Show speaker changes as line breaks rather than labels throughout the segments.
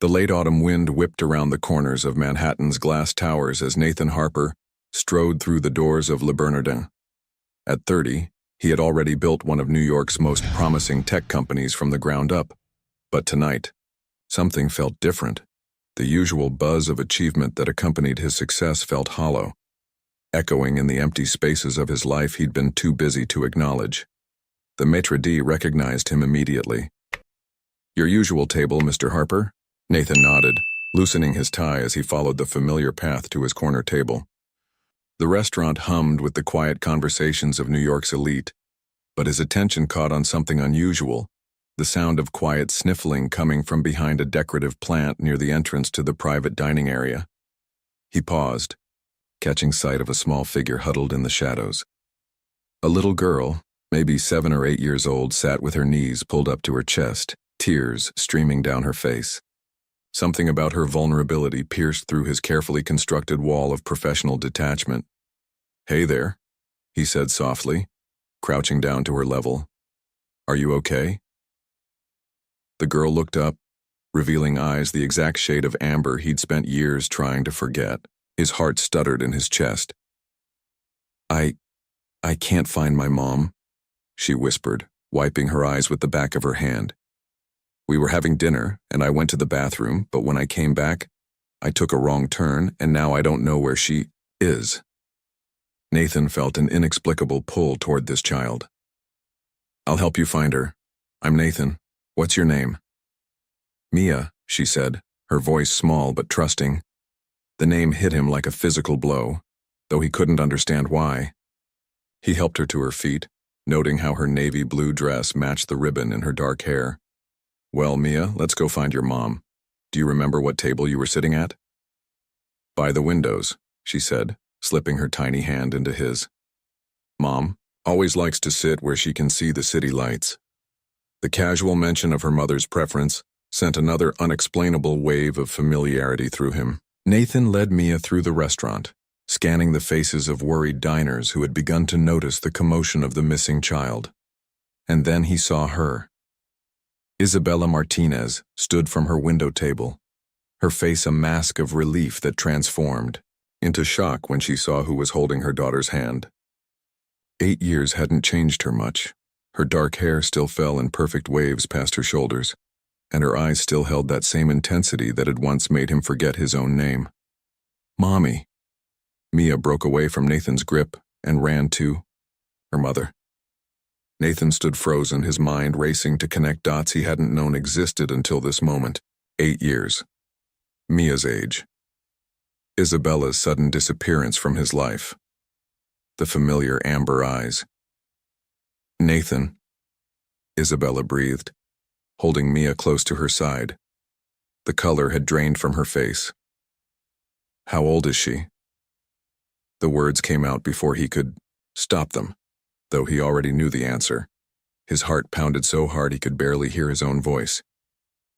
The late autumn wind whipped around the corners of Manhattan's glass towers as Nathan Harper strode through the doors of Le Bernardin. At 30, he had already built one of New York's most promising tech companies from the ground up. But tonight, something felt different. The usual buzz of achievement that accompanied his success felt hollow, echoing in the empty spaces of his life he'd been too busy to acknowledge. The maitre d' recognized him immediately. "Your usual table, Mr. Harper?" Nathan nodded, loosening his tie as he followed the familiar path to his corner table. The restaurant hummed with the quiet conversations of New York's elite, but his attention caught on something unusual, the sound of quiet sniffling coming from behind a decorative plant near the entrance to the private dining area. He paused, catching sight of a small figure huddled in the shadows. A little girl, maybe 7 or 8 years old, sat with her knees pulled up to her chest, tears streaming down her face. Something about her vulnerability pierced through his carefully constructed wall of professional detachment. "Hey there," he said softly, crouching down to her level. "Are you okay?" The girl looked up, revealing eyes the exact shade of amber he'd spent years trying to forget. His heart stuttered in his chest. I can't find my mom," she whispered, wiping her eyes with the back of her hand. "We were having dinner, and I went to the bathroom, but when I came back, I took a wrong turn, and now I don't know where she is." Nathan felt an inexplicable pull toward this child. "I'll help you find her. I'm Nathan. What's your name?" "Mia," she said, her voice small but trusting. The name hit him like a physical blow, though he couldn't understand why. He helped her to her feet, noting how her navy blue dress matched the ribbon in her dark hair. "Well, Mia, let's go find your mom. Do you remember what table you were sitting at?" "By the windows," she said, slipping her tiny hand into his. "Mom always likes to sit where she can see the city lights." The casual mention of her mother's preference sent another unexplainable wave of familiarity through him. Nathan led Mia through the restaurant, scanning the faces of worried diners who had begun to notice the commotion of the missing child. And then he saw her. Isabella Martinez stood from her window table, her face a mask of relief that transformed into shock when she saw who was holding her daughter's hand. 8 years hadn't changed her much. Her dark hair still fell in perfect waves past her shoulders, and her eyes still held that same intensity that had once made him forget his own name. "Mommy." Mia broke away from Nathan's grip and ran to her mother. Nathan stood frozen, his mind racing to connect dots he hadn't known existed until this moment. 8 years. Mia's age. Isabella's sudden disappearance from his life. The familiar amber eyes. "Nathan," Isabella breathed, holding Mia close to her side. The color had drained from her face. "How old is she?" The words came out before he could stop them, though he already knew the answer. His heart pounded so hard he could barely hear his own voice.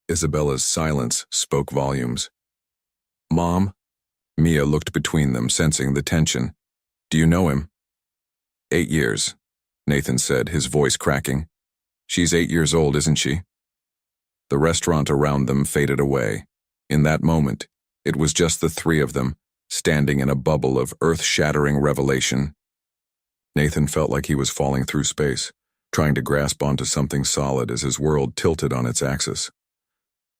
Isabella's silence spoke volumes. "Mom?" Mia looked between them, sensing the tension. "Do you know him?" 8 years, Nathan said, his voice cracking. "She's 8 years old, isn't she?" The restaurant around them faded away. In that moment, it was just the three of them, standing in a bubble of earth-shattering revelation. Nathan felt like he was falling through space, trying to grasp onto something solid as his world tilted on its axis.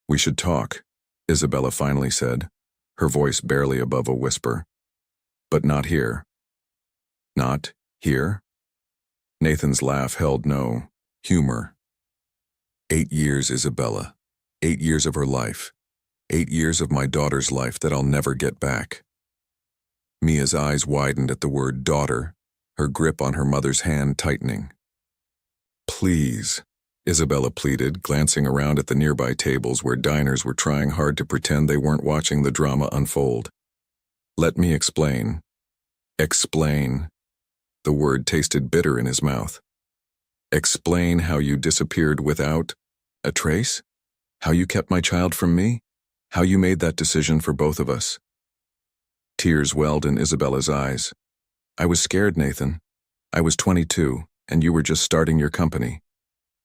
"We should talk," Isabella finally said, her voice barely above a whisper. "But not here." "Not here?" Nathan's laugh held no humor. 8 years, Isabella. 8 years of her life. 8 years of my daughter's life that I'll never get back. Mia's eyes widened at the word daughter, her grip on her mother's hand tightening. "Please," Isabella pleaded, glancing around at the nearby tables where diners were trying hard to pretend they weren't watching the drama unfold. "Let me explain." "Explain." The word tasted bitter in his mouth. "Explain how you disappeared without a trace? How you kept my child from me? How you made that decision for both of us?" Tears welled in Isabella's eyes. "I was scared, Nathan. I was 22, and you were just starting your company.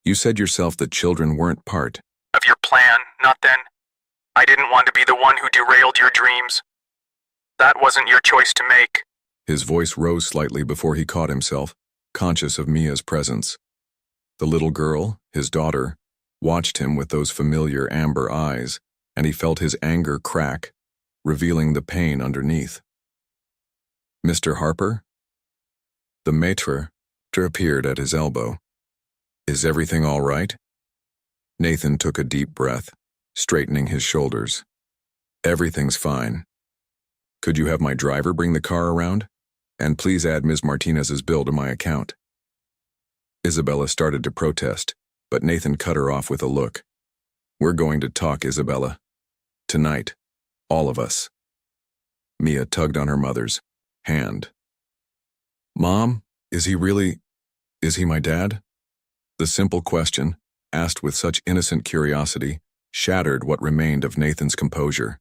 You said yourself that children weren't part
of your plan, not then. I didn't want to be the one who derailed your dreams. That wasn't your choice to make.
His voice rose slightly before he caught himself, conscious of Mia's presence. The little girl, his daughter, watched him with those familiar amber eyes, and he felt his anger crack, revealing the pain underneath. "Mr. Harper?" The maître appeared at his elbow. "Is everything all right?" Nathan took a deep breath, straightening his shoulders. "Everything's fine. Could you have my driver bring the car around? And please add Ms. Martinez's bill to my account." Isabella started to protest, but Nathan cut her off with a look. "We're going to talk, Isabella. Tonight. All of us." Mia tugged on her mother's hand. "Mom, is he my dad?" The simple question, asked with such innocent curiosity, shattered what remained of Nathan's composure.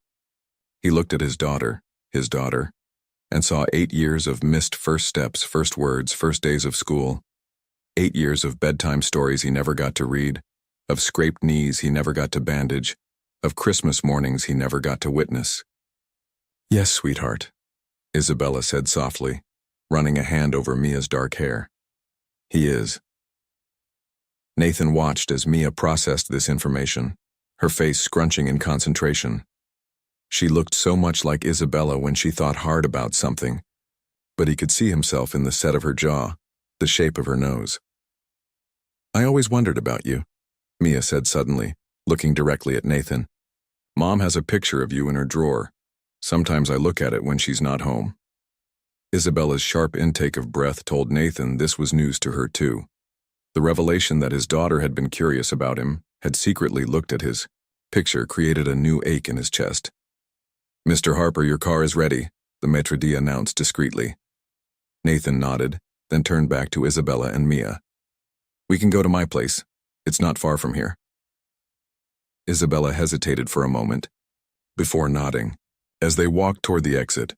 He looked at his daughter, and saw 8 years of missed first steps, first words, first days of school. 8 years of bedtime stories he never got to read, of scraped knees he never got to bandage, of Christmas mornings he never got to witness. "Yes, sweetheart," Isabella said softly, running a hand over Mia's dark hair. "He is." Nathan watched as Mia processed this information, her face scrunching in concentration. She looked so much like Isabella when she thought hard about something, but he could see himself in the set of her jaw, the shape of her nose. "I always wondered about you," Mia said suddenly, looking directly at Nathan. "Mom has a picture of you in her drawer. Sometimes I look at it when she's not home." Isabella's sharp intake of breath told Nathan this was news to her too. The revelation that his daughter had been curious about him, had secretly looked at his picture, created a new ache in his chest. "Mr. Harper, your car is ready," the maître d' announced discreetly. Nathan nodded, then turned back to Isabella and Mia. "We can go to my place. It's not far from here." Isabella hesitated for a moment, before nodding. As they walked toward the exit,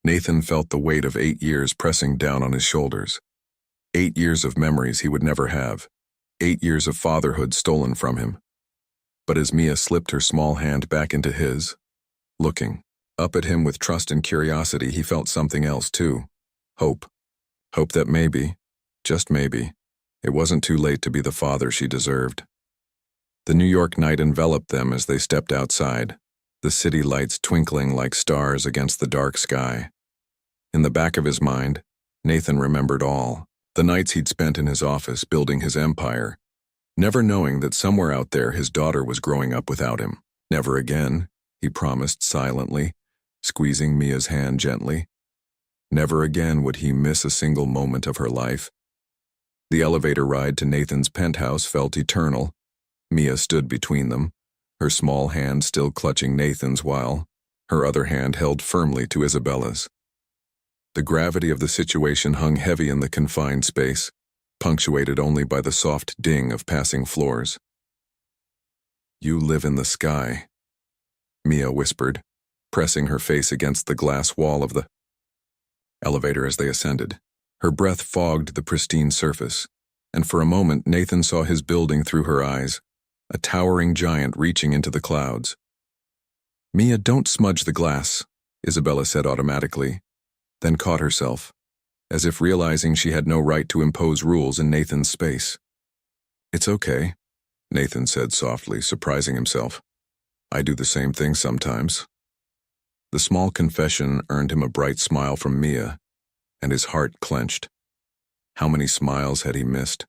Nathan felt the weight of 8 years pressing down on his shoulders. 8 years of memories he would never have. 8 years of fatherhood stolen from him. But as Mia slipped her small hand back into his, looking up at him with trust and curiosity, he felt something else too. Hope. Hope that maybe, just maybe, it wasn't too late to be the father she deserved. The New York night enveloped them as they stepped outside, the city lights twinkling like stars against the dark sky. In the back of his mind, Nathan remembered all, the nights he'd spent in his office building his empire, never knowing that somewhere out there his daughter was growing up without him. Never again, he promised silently, squeezing Mia's hand gently. Never again would he miss a single moment of her life. The elevator ride to Nathan's penthouse felt eternal. Mia stood between them, her small hand still clutching Nathan's while her other hand held firmly to Isabella's. The gravity of the situation hung heavy in the confined space, punctuated only by the soft ding of passing floors. "You live in the sky," Mia whispered, pressing her face against the glass wall of the elevator as they ascended. Her breath fogged the pristine surface, and for a moment Nathan saw his building through her eyes, a towering giant reaching into the clouds. "Mia, don't smudge the glass," Isabella said automatically, then caught herself, as if realizing she had no right to impose rules in Nathan's space. "It's okay," Nathan said softly, surprising himself. "I do the same thing sometimes." The small confession earned him a bright smile from Mia, and his heart clenched. How many smiles had he missed?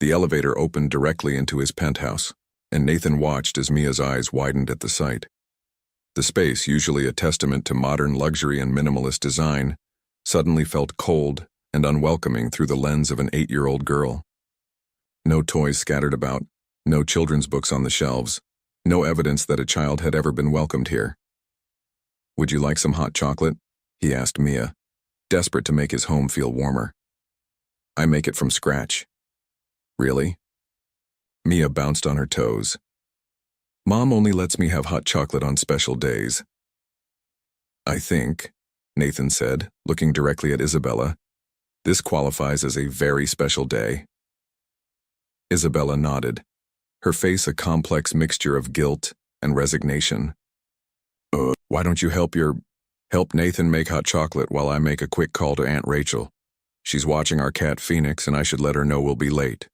The elevator opened directly into his penthouse, and Nathan watched as Mia's eyes widened at the sight. The space, usually a testament to modern luxury and minimalist design, suddenly felt cold and unwelcoming through the lens of an 8-year-old girl. No toys scattered about, no children's books on the shelves, no evidence that a child had ever been welcomed here. "Would you like some hot chocolate?" he asked Mia, desperate to make his home feel warmer. "I make it from scratch." "Really?" Mia bounced on her toes. "Mom only lets me have hot chocolate on special days." "I think," Nathan said, looking directly at Isabella, "this qualifies as a very special day." Isabella nodded, her face a complex mixture of guilt and resignation, Why don't you help Nathan make hot chocolate while I make a quick call to Aunt Rachel? She's watching our cat Phoenix and I should let her know we'll be late.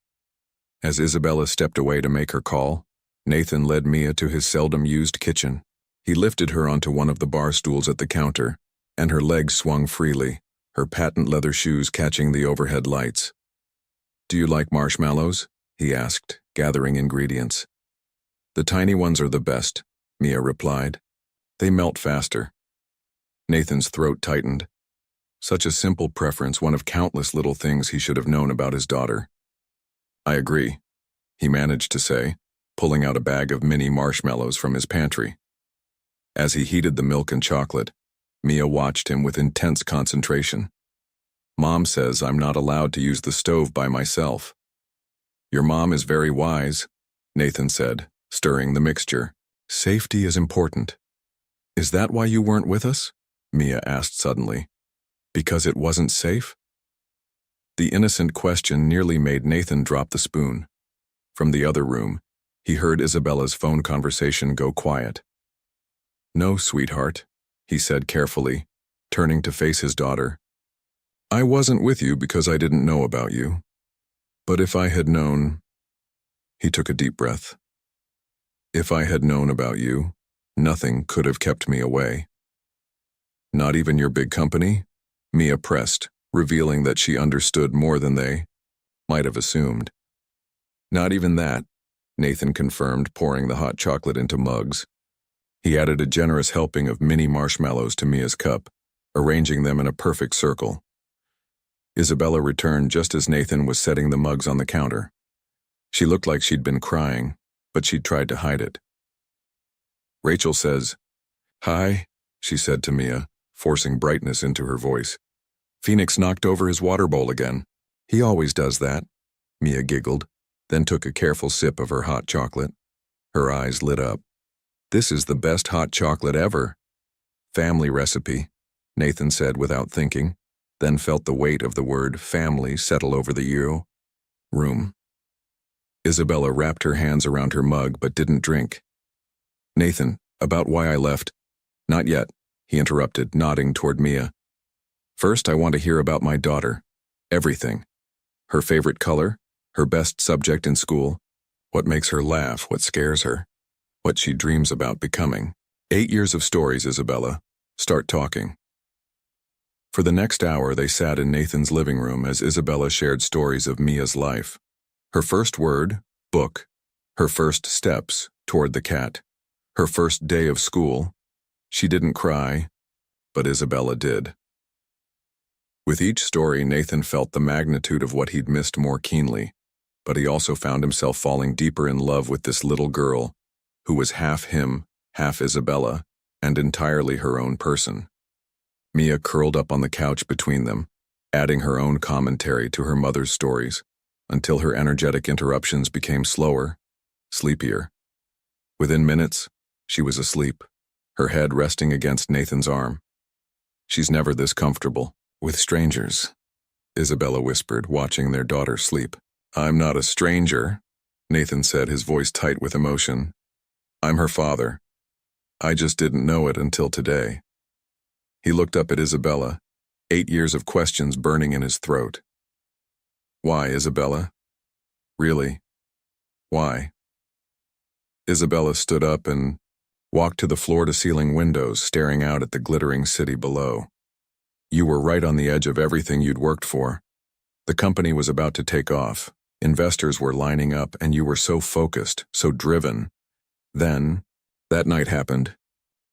As Isabella stepped away to make her call, Nathan led Mia to his seldom-used kitchen. He lifted her onto one of the bar stools at the counter, and her legs swung freely, her patent leather shoes catching the overhead lights. "Do you like marshmallows?" he asked, gathering ingredients. "The tiny ones are the best," Mia replied. "They melt faster." Nathan's throat tightened. Such a simple preference, one of countless little things he should have known about his daughter. "I agree," he managed to say, pulling out a bag of mini marshmallows from his pantry. As he heated the milk and chocolate, Mia watched him with intense concentration. "Mom says I'm not allowed to use the stove by myself." "Your mom is very wise," Nathan said, stirring the mixture. "Safety is important." "Is that why you weren't with us?" Mia asked suddenly. "Because it wasn't safe?" The innocent question nearly made Nathan drop the spoon. From the other room, he heard Isabella's phone conversation go quiet. "No, sweetheart," he said carefully, turning to face his daughter. "I wasn't with you because I didn't know about you. But if I had known—" He took a deep breath. "If I had known about you, nothing could have kept me away." "Not even your big company?" Mia pressed, revealing that she understood more than they might have assumed. "Not even that," Nathan confirmed, pouring the hot chocolate into mugs. He added a generous helping of mini marshmallows to Mia's cup, arranging them in a perfect circle. Isabella returned just as Nathan was setting the mugs on the counter. She looked like she'd been crying, but she'd tried to hide it. "Rachel says, 'Hi,'" she said to Mia, forcing brightness into her voice. "Phoenix knocked over his water bowl again. He always does that." Mia giggled, then took a careful sip of her hot chocolate. Her eyes lit up. "This is the best hot chocolate ever." "Family recipe," Nathan said without thinking, then felt the weight of the word family settle over the room. Isabella wrapped her hands around her mug but didn't drink. "Nathan, about why I left—" "Not yet," he interrupted, nodding toward Mia. "First, I want to hear about my daughter. Everything. Her favorite color, her best subject in school, what makes her laugh, what scares her, what she dreams about becoming. 8 years of stories, Isabella. Start talking." For the next hour, they sat in Nathan's living room as Isabella shared stories of Mia's life. Her first word, book. Her first steps, toward the cat. Her first day of school. She didn't cry, but Isabella did. With each story, Nathan felt the magnitude of what he'd missed more keenly, but he also found himself falling deeper in love with this little girl, who was half him, half Isabella, and entirely her own person. Mia curled up on the couch between them, adding her own commentary to her mother's stories, until her energetic interruptions became slower, sleepier. Within minutes, she was asleep, her head resting against Nathan's arm. "She's never this comfortable with strangers," Isabella whispered, watching their daughter sleep. "I'm not a stranger," Nathan said, his voice tight with emotion. "I'm her father. I just didn't know it until today." He looked up at Isabella, 8 years of questions burning in his throat. "Why, Isabella? Really? Why?" Isabella stood up and walked to the floor-to-ceiling windows, staring out at the glittering city below. "You were right on the edge of everything you'd worked for. The company was about to take off. Investors were lining up, and you were so focused, so driven. Then, that night happened.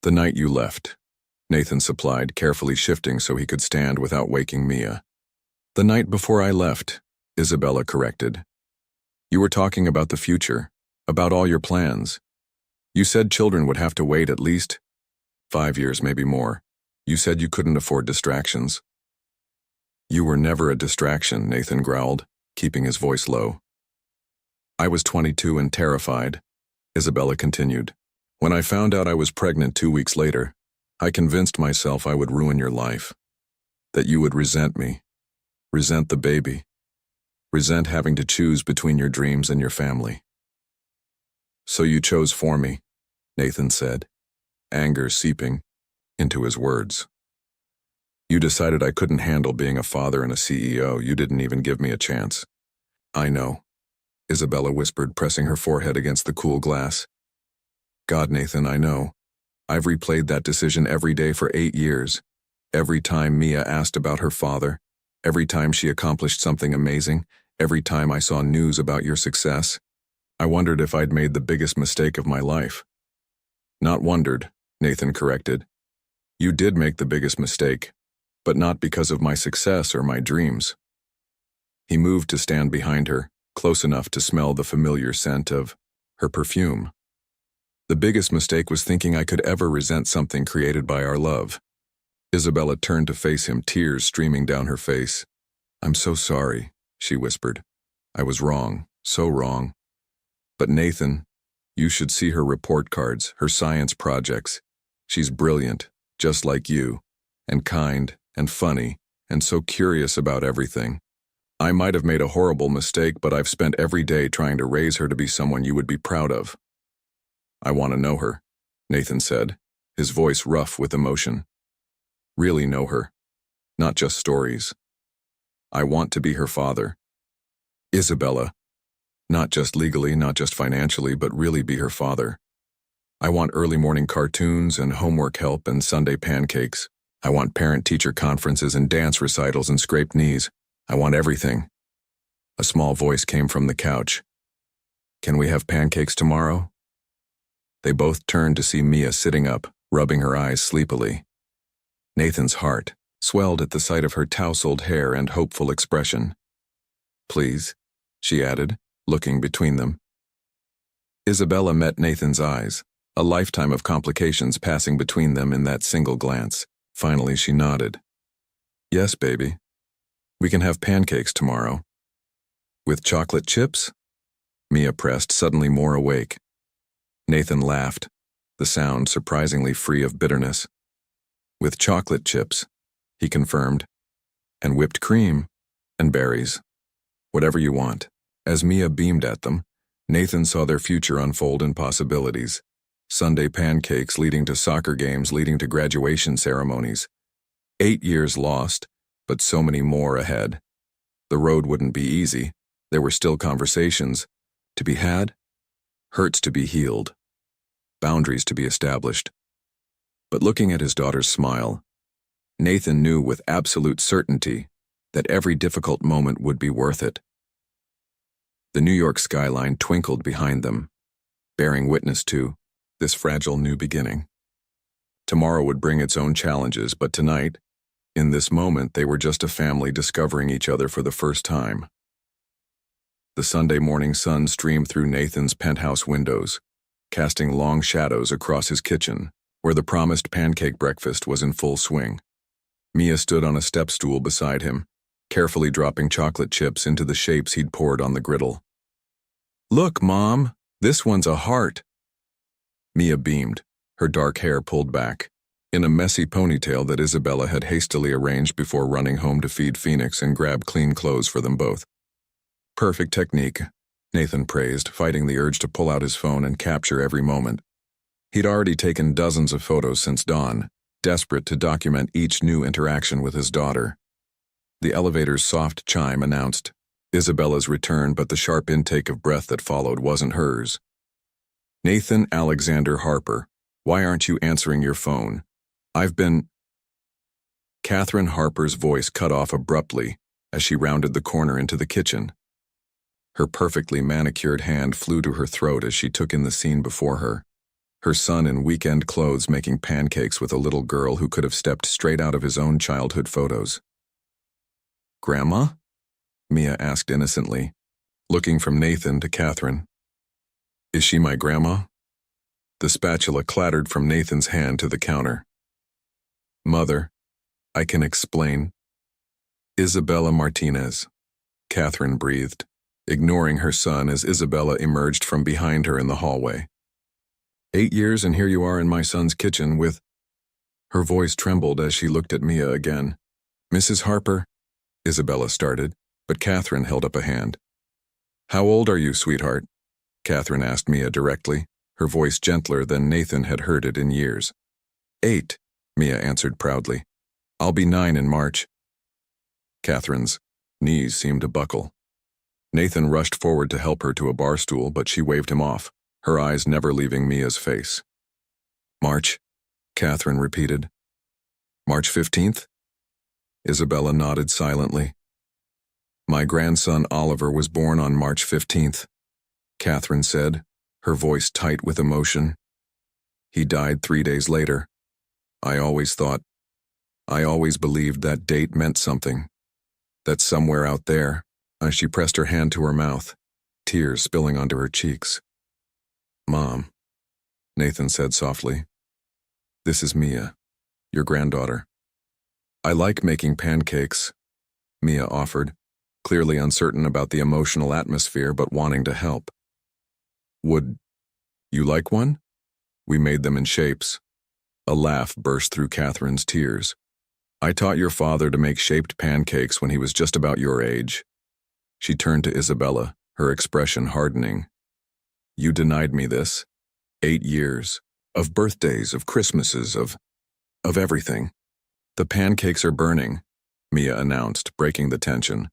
The night you left," Nathan supplied, carefully shifting so he could stand without waking Mia. "The night before I left," Isabella corrected. "You were talking about the future, about all your plans. You said children would have to wait at least 5 years, maybe more. You said you couldn't afford distractions." "You were never a distraction," Nathan growled, keeping his voice low. "I was 22 and terrified," Isabella continued. "When I found out I was pregnant 2 weeks later, I convinced myself I would ruin your life, that you would resent me, resent the baby, resent having to choose between your dreams and your family. So you chose for me," Nathan said. anger seeping into his words. You decided I couldn't handle being a father and a CEO. You didn't even give me a chance. I know, Isabella whispered, pressing her forehead against the cool glass. God, Nathan, I know. I've replayed that decision every day for 8 years. Every time Mia asked about her father, every time she accomplished something amazing, every time I saw news about your success, I wondered if I'd made the biggest mistake of my life. Not wondered, Nathan corrected. You did make the biggest mistake, but not because of my success or my dreams. He moved to stand behind her, close enough to smell the familiar scent of her perfume. The biggest mistake was thinking I could ever resent something created by our love. Isabella turned to face him, tears streaming down her face. I'm so sorry, she whispered. I was wrong, so wrong. But Nathan, you should see her report cards, her science projects. She's brilliant, just like you, and kind, and funny, and so curious about everything. I might have made a horrible mistake, but I've spent every day trying to raise her to be someone you would be proud of. I want to know her, Nathan said, his voice rough with emotion. Really know her, not just stories. I want to be her father. Isabella, not just legally, not just financially, but really be her father. I want early morning cartoons and homework help and Sunday pancakes. I want parent-teacher conferences and dance recitals and scraped knees. I want everything. A small voice came from the couch. Can we have pancakes tomorrow? They both turned to see Mia sitting up, rubbing her eyes sleepily. Nathan's heart swelled at the sight of her tousled hair and hopeful expression. Please, she added, looking between them. Isabella met Nathan's eyes, a lifetime of complications passing between them in that single glance. Finally, she nodded. Yes, baby. We can have pancakes tomorrow. With chocolate chips? Mia pressed, suddenly more awake. Nathan laughed, the sound surprisingly free of bitterness. With chocolate chips, he confirmed, and whipped cream, and berries. Whatever you want. As Mia beamed at them, Nathan saw their future unfold in possibilities. Sunday pancakes leading to soccer games, leading to graduation ceremonies. 8 years lost, but so many more ahead. The road wouldn't be easy. There were still conversations to be had, hurts to be healed, boundaries to be established. But looking at his daughter's smile, Nathan knew with absolute certainty that every difficult moment would be worth it. The New York skyline twinkled behind them, bearing witness to this fragile new beginning. Tomorrow would bring its own challenges, but tonight, in this moment, they were just a family discovering each other for the first time. The Sunday morning sun streamed through Nathan's penthouse windows, casting long shadows across his kitchen, where the promised pancake breakfast was in full swing. Mia stood on a step stool beside him, carefully dropping chocolate chips into the shapes he'd poured on the griddle. Look, Mom, this one's a heart. Mia beamed, her dark hair pulled back, in a messy ponytail that Isabella had hastily arranged before running home to feed Phoenix and grab clean clothes for them both. Perfect technique, Nathan praised, fighting the urge to pull out his phone and capture every moment. He'd already taken dozens of photos since dawn, desperate to document each new interaction with his daughter. The elevator's soft chime announced Isabella's return, but the sharp intake of breath that followed wasn't hers. Nathan Alexander Harper, why aren't you answering your phone? I've been... Catherine Harper's voice cut off abruptly as she rounded the corner into the kitchen. Her perfectly manicured hand flew to her throat as she took in the scene before her. Her son in weekend clothes making pancakes with a little girl who could have stepped straight out of his own childhood photos. Grandma? Mia asked innocently, looking from Nathan to Catherine. Is she my grandma? The spatula clattered from Nathan's hand to the counter. Mother, I can explain. Isabella Martinez, Catherine breathed, ignoring her son as Isabella emerged from behind her in the hallway. 8 years and here you are in my son's kitchen with... Her voice trembled as she looked at Mia again. Mrs. Harper, Isabella started, but Catherine held up a hand. How old are you, sweetheart? Catherine asked Mia directly, her voice gentler than Nathan had heard it in years. 8, Mia answered proudly. I'll be 9 in March. Catherine's knees seemed to buckle. Nathan rushed forward to help her to a bar stool, but she waved him off, her eyes never leaving Mia's face. March, Catherine repeated. March 15th? Isabella nodded silently. My grandson Oliver was born on March 15th, Catherine said, her voice tight with emotion. He died 3 days later. I always believed that date meant something. That somewhere out there, as she pressed her hand to her mouth, tears spilling onto her cheeks. Mom, Nathan said softly. This is Mia, your granddaughter. I like making pancakes, Mia offered, clearly uncertain about the emotional atmosphere but wanting to help. Would you like one? We made them in shapes. A laugh burst through Catherine's tears. I taught your father to make shaped pancakes when he was just about your age. She turned to Isabella, her expression hardening. You denied me this. 8 years. Of birthdays, of Christmases, of everything. The pancakes are burning, Mia announced, breaking the tension.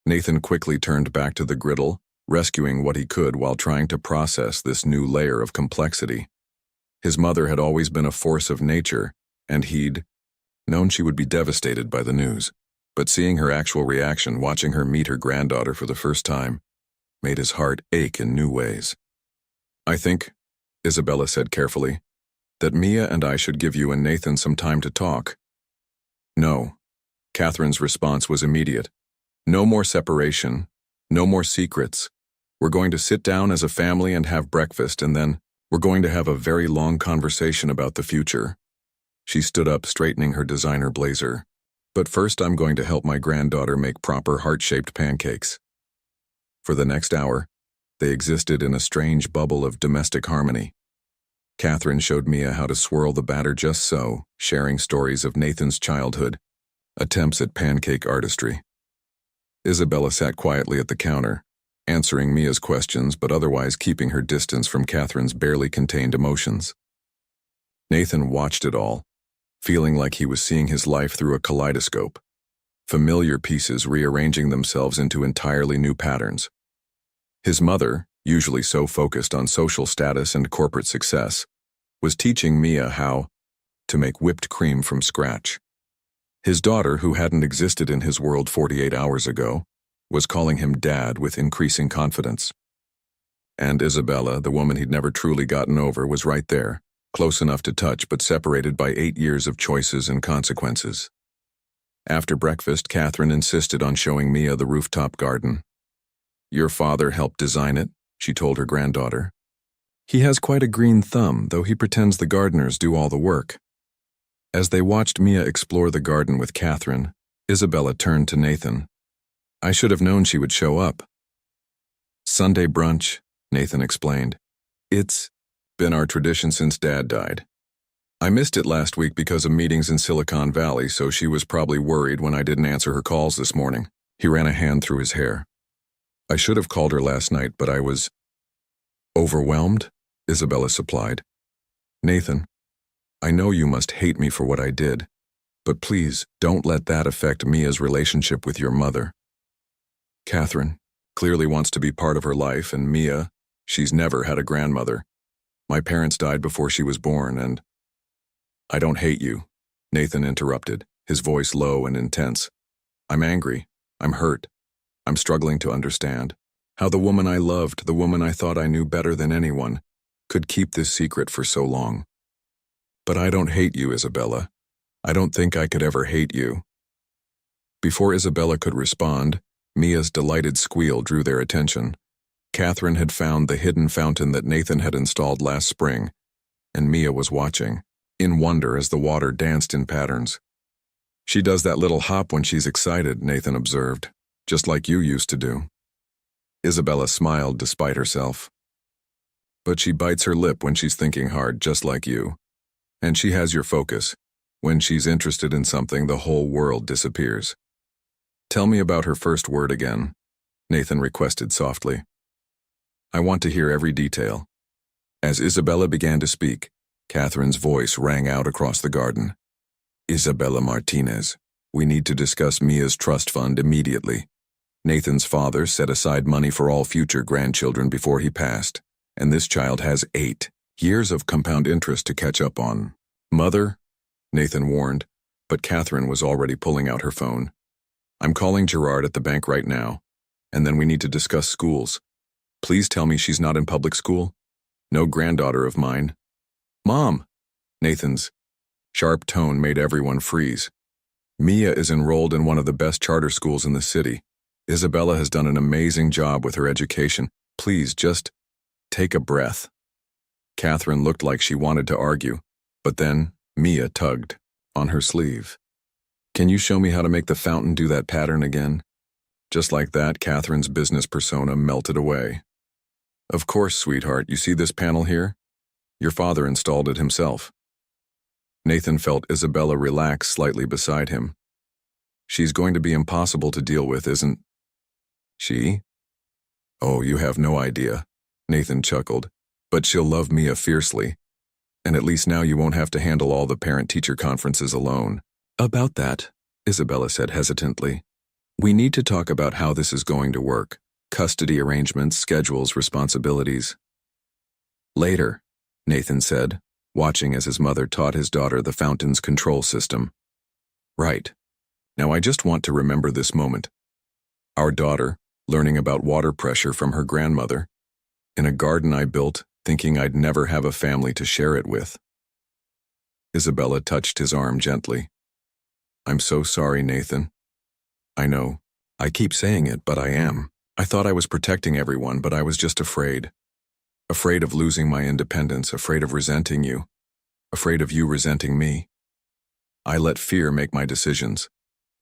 Nathan quickly turned back to the griddle, rescuing what he could while trying to process this new layer of complexity. His mother had always been a force of nature, and he'd known she would be devastated by the news. But seeing her actual reaction, watching her meet her granddaughter for the first time, made his heart ache in new ways. I think, Isabella said carefully, that Mia and I should give you and Nathan some time to talk. No. Catherine's response was immediate. No more separation. No more secrets. We're going to sit down as a family and have breakfast, and then we're going to have a very long conversation about the future. She stood up, straightening her designer blazer. But first I'm going to help my granddaughter make proper heart-shaped pancakes. For the next hour, they existed in a strange bubble of domestic harmony. Catherine showed Mia how to swirl the batter just so, sharing stories of Nathan's childhood, attempts at pancake artistry. Isabella sat quietly at the counter, answering Mia's questions but otherwise keeping her distance from Catherine's barely contained emotions. Nathan watched it all, feeling like he was seeing his life through a kaleidoscope, familiar pieces rearranging themselves into entirely new patterns. His mother, usually so focused on social status and corporate success, was teaching Mia how to make whipped cream from scratch. His daughter, who hadn't existed in his world 48 hours ago, was calling him Dad with increasing confidence. And Isabella, the woman he'd never truly gotten over, was right there, close enough to touch but separated by 8 years of choices and consequences. After breakfast, Catherine insisted on showing Mia the rooftop garden. Your father helped design it, she told her granddaughter. He has quite a green thumb, though he pretends the gardeners do all the work. As they watched Mia explore the garden with Catherine, Isabella turned to Nathan. I should have known she would show up. Sunday brunch, Nathan explained. It's been our tradition since Dad died. I missed it last week because of meetings in Silicon Valley, so she was probably worried when I didn't answer her calls this morning. He ran a hand through his hair. I should have called her last night, but I was overwhelmed, Isabella supplied. Nathan, I know you must hate me for what I did, but please don't let that affect Mia's relationship with your mother. Catherine clearly wants to be part of her life, and Mia, she's never had a grandmother. My parents died before she was born, and I don't hate you, Nathan interrupted, his voice low and intense. I'm angry. I'm hurt. I'm struggling to understand how the woman I loved, the woman I thought I knew better than anyone, could keep this secret for so long. But I don't hate you, Isabella. I don't think I could ever hate you. Before Isabella could respond, Mia's delighted squeal drew their attention. Catherine had found the hidden fountain that Nathan had installed last spring, and Mia was watching, in wonder as the water danced in patterns. She does that little hop when she's excited, Nathan observed, just like you used to do. Isabella smiled despite herself. But she bites her lip when she's thinking hard, just like you. And she has your focus. When she's interested in something, the whole world disappears. Tell me about her first word again, Nathan requested softly. I want to hear every detail. As Isabella began to speak, Catherine's voice rang out across the garden. Isabella Martinez, we need to discuss Mia's trust fund immediately. Nathan's father set aside money for all future grandchildren before he passed, and this child has 8 years of compound interest to catch up on. Mother, Nathan warned, but Catherine was already pulling out her phone. I'm calling Gerard at the bank right now, and then we need to discuss schools. Please tell me she's not in public school? No granddaughter of mine. Mom! Nathan's sharp tone made everyone freeze. Mia is enrolled in one of the best charter schools in the city. Isabella has done an amazing job with her education. Please just take a breath. Catherine looked like she wanted to argue, but then Mia tugged on her sleeve. Can you show me how to make the fountain do that pattern again? Just like that, Catherine's business persona melted away. Of course, sweetheart, you see this panel here? Your father installed it himself. Nathan felt Isabella relax slightly beside him. She's going to be impossible to deal with, isn't she? Oh, you have no idea, Nathan chuckled. But she'll love Mia fiercely. And at least now you won't have to handle all the parent-teacher conferences alone. About that, Isabella said hesitantly. We need to talk about how this is going to work. Custody arrangements, schedules, responsibilities. Later, Nathan said, watching as his mother taught his daughter the fountain's control system. Right. Now I just want to remember this moment. Our daughter, learning about water pressure from her grandmother, in a garden I built, thinking I'd never have a family to share it with. Isabella touched his arm gently. I'm so sorry, Nathan. I know. I keep saying it, but I am. I thought I was protecting everyone, but I was just afraid. Afraid of losing my independence, afraid of resenting you, afraid of you resenting me. I let fear make my decisions,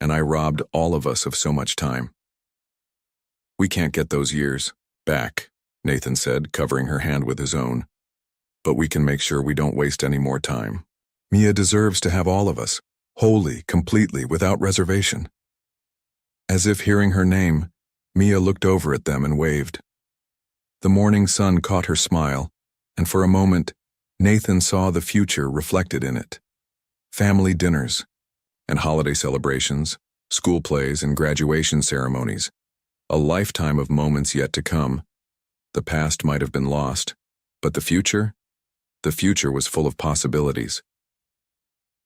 and I robbed all of us of so much time. We can't get those years back, Nathan said, covering her hand with his own. But we can make sure we don't waste any more time. Mia deserves to have all of us, wholly, completely, without reservation. As if hearing her name, Mia looked over at them and waved. The morning sun caught her smile, and for a moment, Nathan saw the future reflected in it. Family dinners, and holiday celebrations, school plays and graduation ceremonies. A lifetime of moments yet to come. The past might have been lost, but the future was full of possibilities.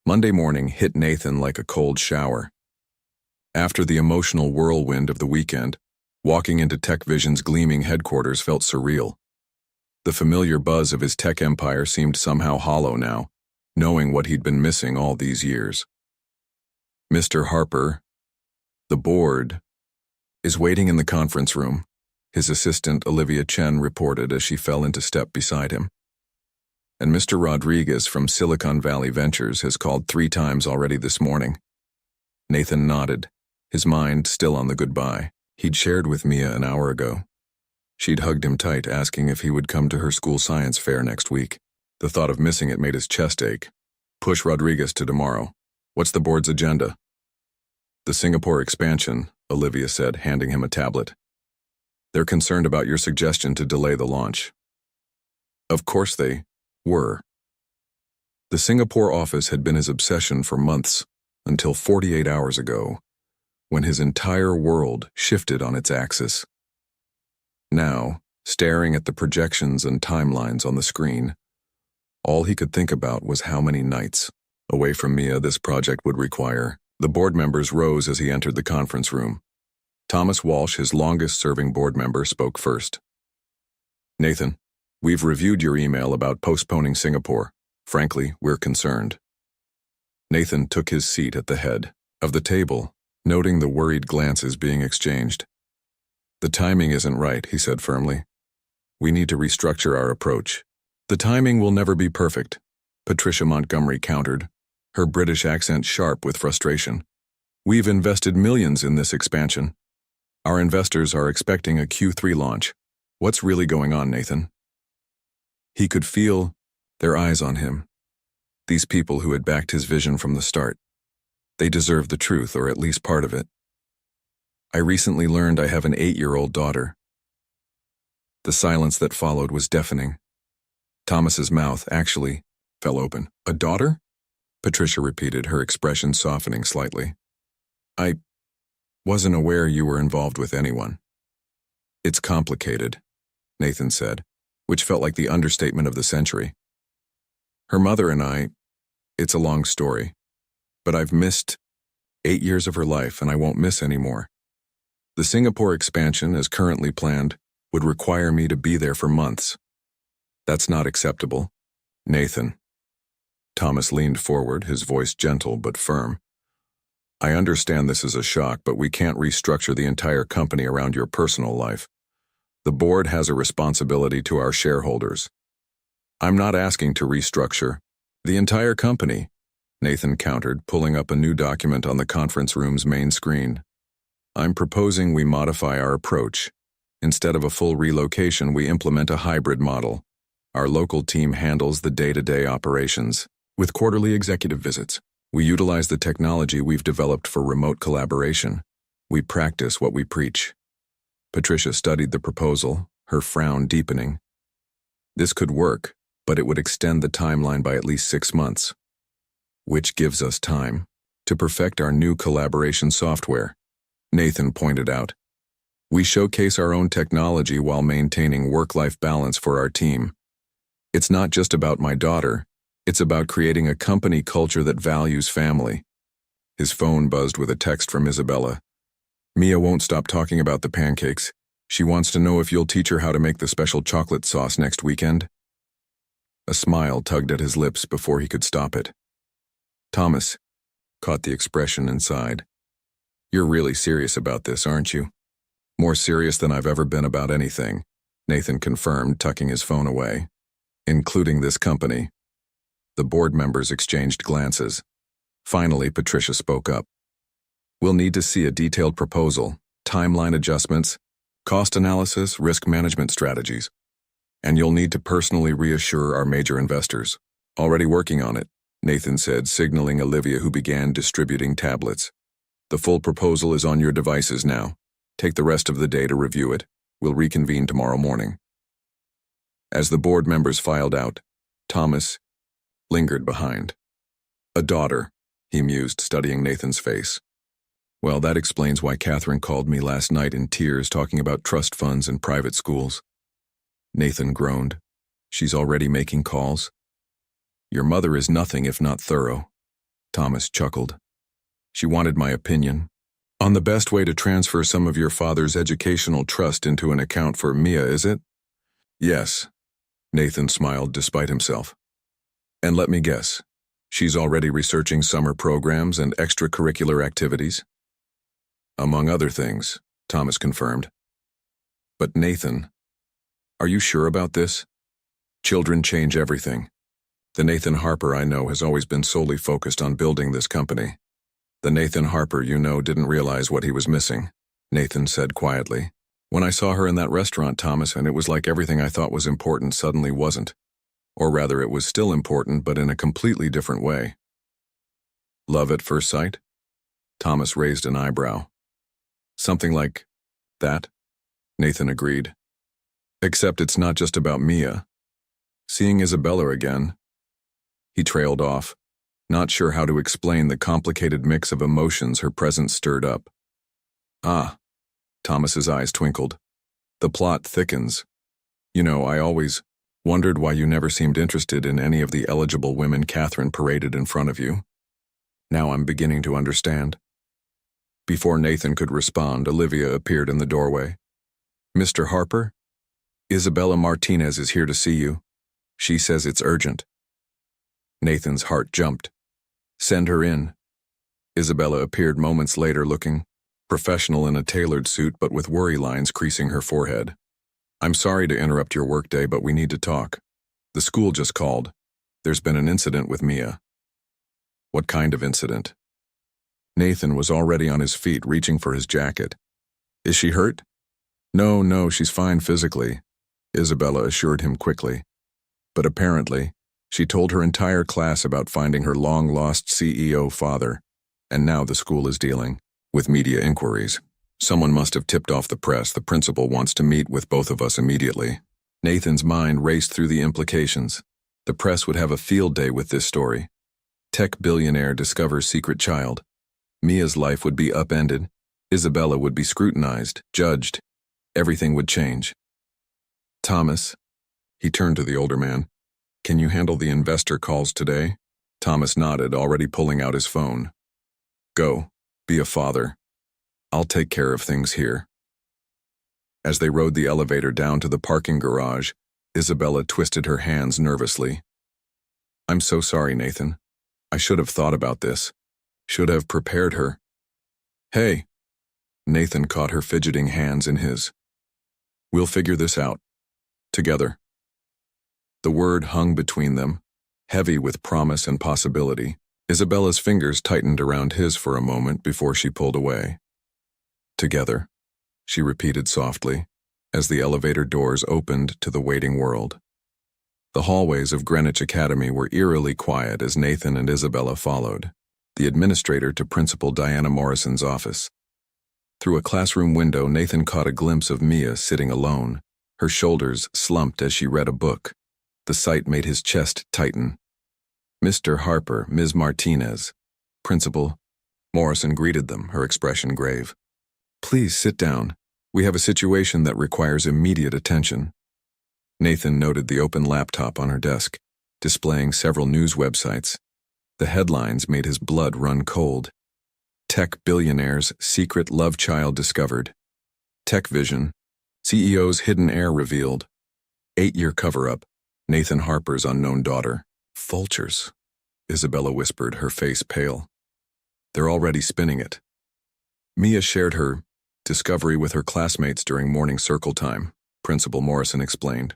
Monday morning hit Nathan like a cold shower. After the emotional whirlwind of the weekend, walking into TechVision's gleaming headquarters felt surreal. The familiar buzz of his tech empire seemed somehow hollow now, knowing what he'd been missing all these years. Mr. Harper, the board, is waiting in the conference room, his assistant Olivia Chen reported as she fell into step beside him. And Mr. Rodriguez from Silicon Valley Ventures has called 3 times already this morning. Nathan nodded, his mind still on the goodbye he'd shared with Mia an hour ago. She'd hugged him tight, asking if he would come to her school science fair next week. The thought of missing it made his chest ache. Push Rodriguez to tomorrow. What's the board's agenda? The Singapore expansion, Olivia said, handing him a tablet. They're concerned about your suggestion to delay the launch. Of course they were. The Singapore office had been his obsession for months, until 48 hours ago, when his entire world shifted on its axis. Now, staring at the projections and timelines on the screen, all he could think about was how many nights away from Mia this project would require. The board members rose as he entered the conference room. Thomas Walsh, his longest-serving board member, spoke first. Nathan, we've reviewed your email about postponing Singapore. Frankly, we're concerned. Nathan took his seat at the head of the table, noting the worried glances being exchanged. The timing isn't right, he said firmly. We need to restructure our approach. The timing will never be perfect, Patricia Montgomery countered, her British accent sharp with frustration. We've invested millions in this expansion. Our investors are expecting a Q3 launch. What's really going on, Nathan? He could feel their eyes on him. These people who had backed his vision from the start. They deserve the truth, or at least part of it. I recently learned I have an 8-year-old daughter. The silence that followed was deafening. Thomas's mouth actually fell open. A daughter? Patricia repeated, her expression softening slightly. I wasn't aware you were involved with anyone. It's complicated, Nathan said, which felt like the understatement of the century. Her mother and I, it's a long story, but I've missed 8 years of her life and I won't miss any more. The Singapore expansion, as currently planned, would require me to be there for months. That's not acceptable. Nathan. Thomas leaned forward, his voice gentle but firm. I understand this is a shock, but we can't restructure the entire company around your personal life. The board has a responsibility to our shareholders. I'm not asking to restructure the entire company, Nathan countered, pulling up a new document on the conference room's main screen. I'm proposing we modify our approach. Instead of a full relocation, we implement a hybrid model. Our local team handles the day-to-day operations, with quarterly executive visits. We utilize the technology we've developed for remote collaboration. We practice what we preach. Patricia studied the proposal, her frown deepening. This could work, but it would extend the timeline by at least 6 months, which gives us time to perfect our new collaboration software, Nathan pointed out. We showcase our own technology while maintaining work-life balance for our team. It's not just about my daughter, it's about creating a company culture that values family. His phone buzzed with a text from Isabella. Mia won't stop talking about the pancakes. She wants to know if you'll teach her how to make the special chocolate sauce next weekend. A smile tugged at his lips before he could stop it. Thomas caught the expression inside. You're really serious about this, aren't you? More serious than I've ever been about anything, Nathan confirmed, tucking his phone away. Including this company. The board members exchanged glances. Finally, Patricia spoke up. We'll need to see a detailed proposal, timeline adjustments, cost analysis, risk management strategies. And you'll need to personally reassure our major investors. Already working on it, Nathan said, signaling Olivia, who began distributing tablets. The full proposal is on your devices now. Take the rest of the day to review it. We'll reconvene tomorrow morning. As the board members filed out, Thomas lingered behind. A daughter, he mused, studying Nathan's face. Well, that explains why Catherine called me last night in tears, talking about trust funds and private schools. Nathan groaned. She's already making calls? Your mother is nothing if not thorough. Thomas chuckled. She wanted my opinion on the best way to transfer some of your father's educational trust into an account for Mia, is it? Yes. Nathan smiled despite himself. And let me guess, she's already researching summer programs and extracurricular activities? Among other things, Thomas confirmed. But Nathan, are you sure about this? Children change everything. The Nathan Harper I know has always been solely focused on building this company. The Nathan Harper you know didn't realize what he was missing, Nathan said quietly. When I saw her in that restaurant, Thomas, and it was like everything I thought was important suddenly wasn't. Or rather, it was still important, but in a completely different way. Love at first sight? Thomas raised an eyebrow. Something like that, Nathan agreed. Except it's not just about Mia. Seeing Isabella again. He trailed off, not sure how to explain the complicated mix of emotions her presence stirred up. Ah, Thomas's eyes twinkled. The plot thickens. You know, I always wondered why you never seemed interested in any of the eligible women Catherine paraded in front of you. Now I'm beginning to understand. Before Nathan could respond, Olivia appeared in the doorway. Mr. Harper? Isabella Martinez is here to see you. She says it's urgent. Nathan's heart jumped. Send her in. Isabella appeared moments later, looking professional in a tailored suit but with worry lines creasing her forehead. I'm sorry to interrupt your workday, but we need to talk. The school just called. There's been an incident with Mia. What kind of incident? Nathan was already on his feet, reaching for his jacket. Is she hurt? No, she's fine physically, Isabella assured him quickly. But apparently, she told her entire class about finding her long-lost CEO father, and now the school is dealing with media inquiries. Someone must have tipped off the press. The principal wants to meet with both of us immediately. Nathan's mind raced through the implications. The press would have a field day with this story. Tech billionaire discovers secret child. Mia's life would be upended. Isabella would be scrutinized, judged. Everything would change. Thomas, he turned to the older man. Can you handle the investor calls today? Thomas nodded, already pulling out his phone. Go, be a father. I'll take care of things here. As they rode the elevator down to the parking garage, Isabella twisted her hands nervously. I'm so sorry, Nathan. I should have thought about this. Should have prepared her. Hey. Nathan caught her fidgeting hands in his. We'll figure this out. Together. The word hung between them, heavy with promise and possibility. Isabella's fingers tightened around his for a moment before she pulled away. Together, she repeated softly, as the elevator doors opened to the waiting world. The hallways of Greenwich Academy were eerily quiet as Nathan and Isabella followed, the administrator to Principal Diana Morrison's office. Through a classroom window, Nathan caught a glimpse of Mia sitting alone, her shoulders slumped as she read a book. The sight made his chest tighten. Mr. Harper, Ms. Martinez. Principal Morrison greeted them, her expression grave. Please sit down. We have a situation that requires immediate attention. Nathan noted the open laptop on her desk, displaying several news websites. The headlines made his blood run cold. Tech billionaire's secret love child discovered. Tech Vision, CEO's hidden heir revealed. 8-year cover-up, Nathan Harper's unknown daughter. Vultures, Isabella whispered, her face pale. They're already spinning it. Mia shared her discovery with her classmates during morning circle time, Principal Morrison explained.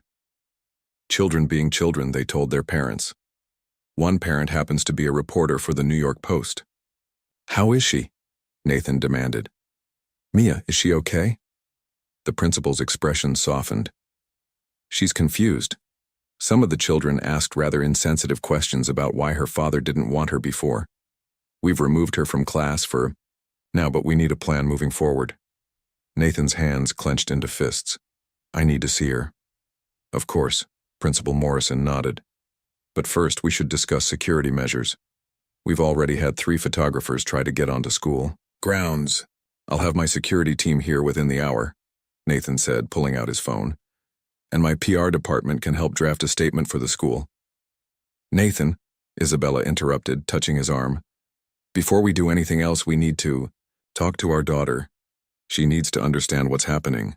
Children being children, they told their parents. One parent happens to be a reporter for the New York Post. How is she? Nathan demanded. Mia, is she okay? The principal's expression softened. She's confused. Some of the children asked rather insensitive questions about why her father didn't want her before. We've removed her from class for now, but we need a plan moving forward. Nathan's hands clenched into fists. I need to see her. Of course, Principal Morrison nodded. But first, we should discuss security measures. We've already had 3 photographers try to get onto school grounds. I'll have my security team here within the hour, Nathan said, pulling out his phone. And my PR department can help draft a statement for the school. Nathan, Isabella interrupted, touching his arm. Before we do anything else, we need to talk to our daughter. She needs to understand what's happening.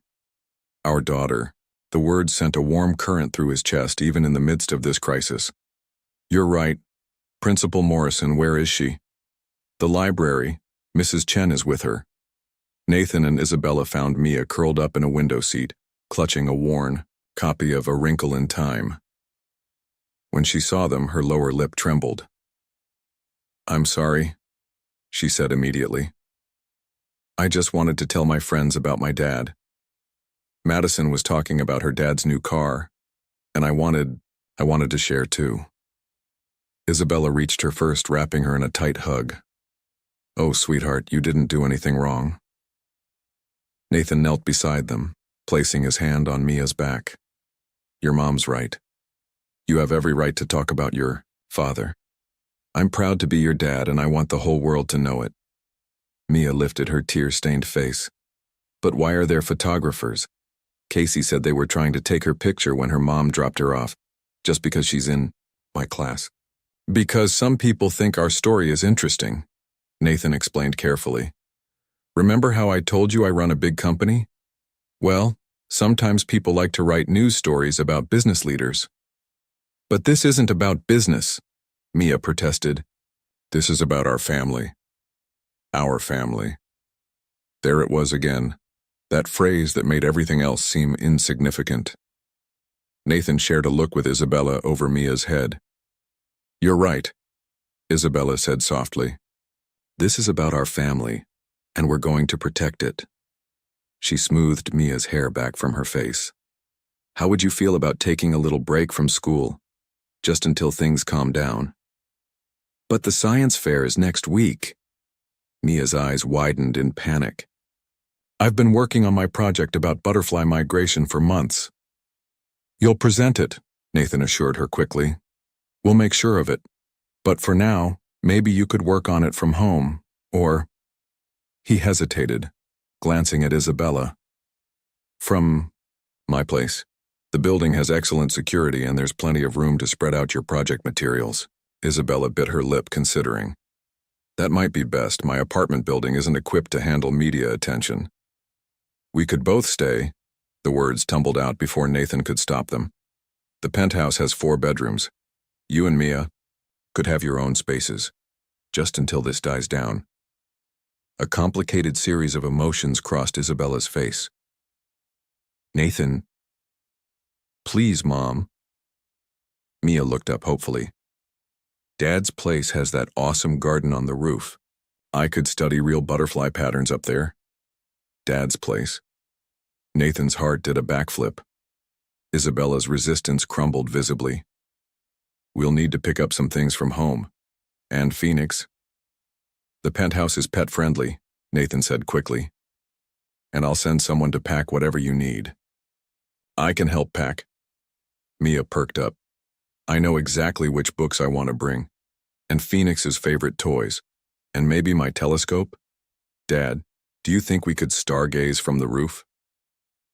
Our daughter. The words sent a warm current through his chest, even in the midst of this crisis. You're right. Principal Morrison, where is she? The library. Mrs. Chen is with her. Nathan and Isabella found Mia curled up in a window seat, clutching a worn copy of A Wrinkle in Time. When she saw them, her lower lip trembled. I'm sorry, she said immediately. I just wanted to tell my friends about my dad. Madison was talking about her dad's new car, and I wanted to share too. Isabella reached her first, wrapping her in a tight hug. Oh, sweetheart, you didn't do anything wrong. Nathan knelt beside them, placing his hand on Mia's back. Your mom's right. You have every right to talk about your father. I'm proud to be your dad, and I want the whole world to know it. Mia lifted her tear-stained face. But why are there photographers? Casey said they were trying to take her picture when her mom dropped her off, just because she's in my class. Because some people think our story is interesting, Nathan explained carefully. Remember how I told you I run a big company? Well, sometimes people like to write news stories about business leaders. But this isn't about business, Mia protested. This is about our family. Our family. There it was again, that phrase that made everything else seem insignificant. Nathan shared a look with Isabella over Mia's head. You're right, Isabella said softly. This is about our family, and we're going to protect it. She smoothed Mia's hair back from her face. How would you feel about taking a little break from school, just until things calm down? But the science fair is next week. Mia's eyes widened in panic. I've been working on my project about butterfly migration for months. You'll present it, Nathan assured her quickly. We'll make sure of it. But for now, maybe you could work on it from home, or... He hesitated, glancing at Isabella. From my place. The building has excellent security and there's plenty of room to spread out your project materials. Isabella bit her lip, considering. That might be best. My apartment building isn't equipped to handle media attention. We could both stay. The words tumbled out before Nathan could stop them. The penthouse has 4 bedrooms. You and Mia could have your own spaces, just until this dies down. A complicated series of emotions crossed Isabella's face. Nathan. Please, Mom. Mia looked up hopefully. Dad's place has that awesome garden on the roof. I could study real butterfly patterns up there. Dad's place. Nathan's heart did a backflip. Isabella's resistance crumbled visibly. We'll need to pick up some things from home. And Phoenix. The penthouse is pet-friendly, Nathan said quickly. And I'll send someone to pack whatever you need. I can help pack. Mia perked up. I know exactly which books I want to bring. And Phoenix's favorite toys. And maybe my telescope? Dad, do you think we could stargaze from the roof?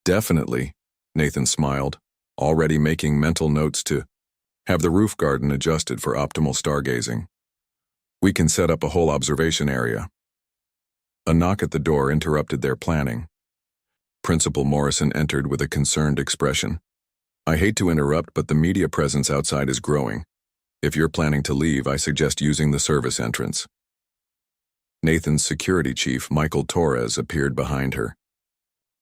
Definitely, Nathan smiled, already making mental notes to have the roof garden adjusted for optimal stargazing. We can set up a whole observation area. A knock at the door interrupted their planning. Principal Morrison entered with a concerned expression. I hate to interrupt, but the media presence outside is growing. If you're planning to leave, I suggest using the service entrance. Nathan's security chief, Michael Torres, appeared behind her.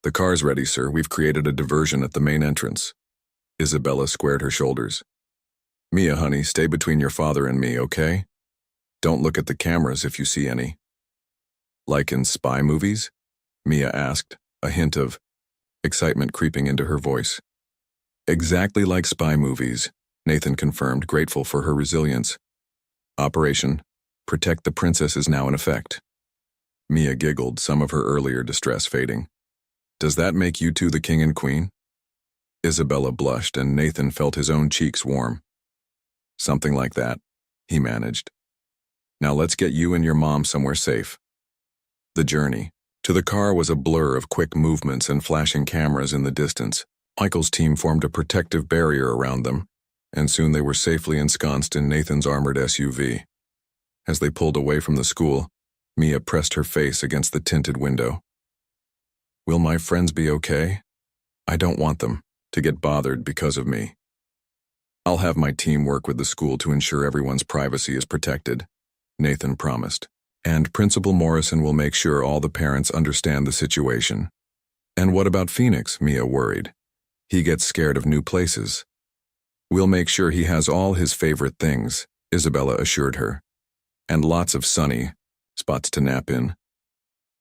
The car's ready, sir. We've created a diversion at the main entrance. Isabella squared her shoulders. Mia, honey, stay between your father and me, okay? Don't look at the cameras if you see any. Like in spy movies? Mia asked, a hint of excitement creeping into her voice. Exactly like spy movies, Nathan confirmed, grateful for her resilience. Operation Protect the Princess is now in effect. Mia giggled, some of her earlier distress fading. Does that make you two the king and queen? Isabella blushed and Nathan felt his own cheeks warm. Something like that, he managed. Now let's get you and your mom somewhere safe. The journey to the car was a blur of quick movements and flashing cameras in the distance. Michael's team formed a protective barrier around them, and soon they were safely ensconced in Nathan's armored SUV. As they pulled away from the school, Mia pressed her face against the tinted window. Will my friends be okay? I don't want them to get bothered because of me. I'll have my team work with the school to ensure everyone's privacy is protected, Nathan promised. And Principal Morrison will make sure all the parents understand the situation. And what about Phoenix? Mia worried. He gets scared of new places. We'll make sure he has all his favorite things, Isabella assured her. And lots of sunny spots to nap in.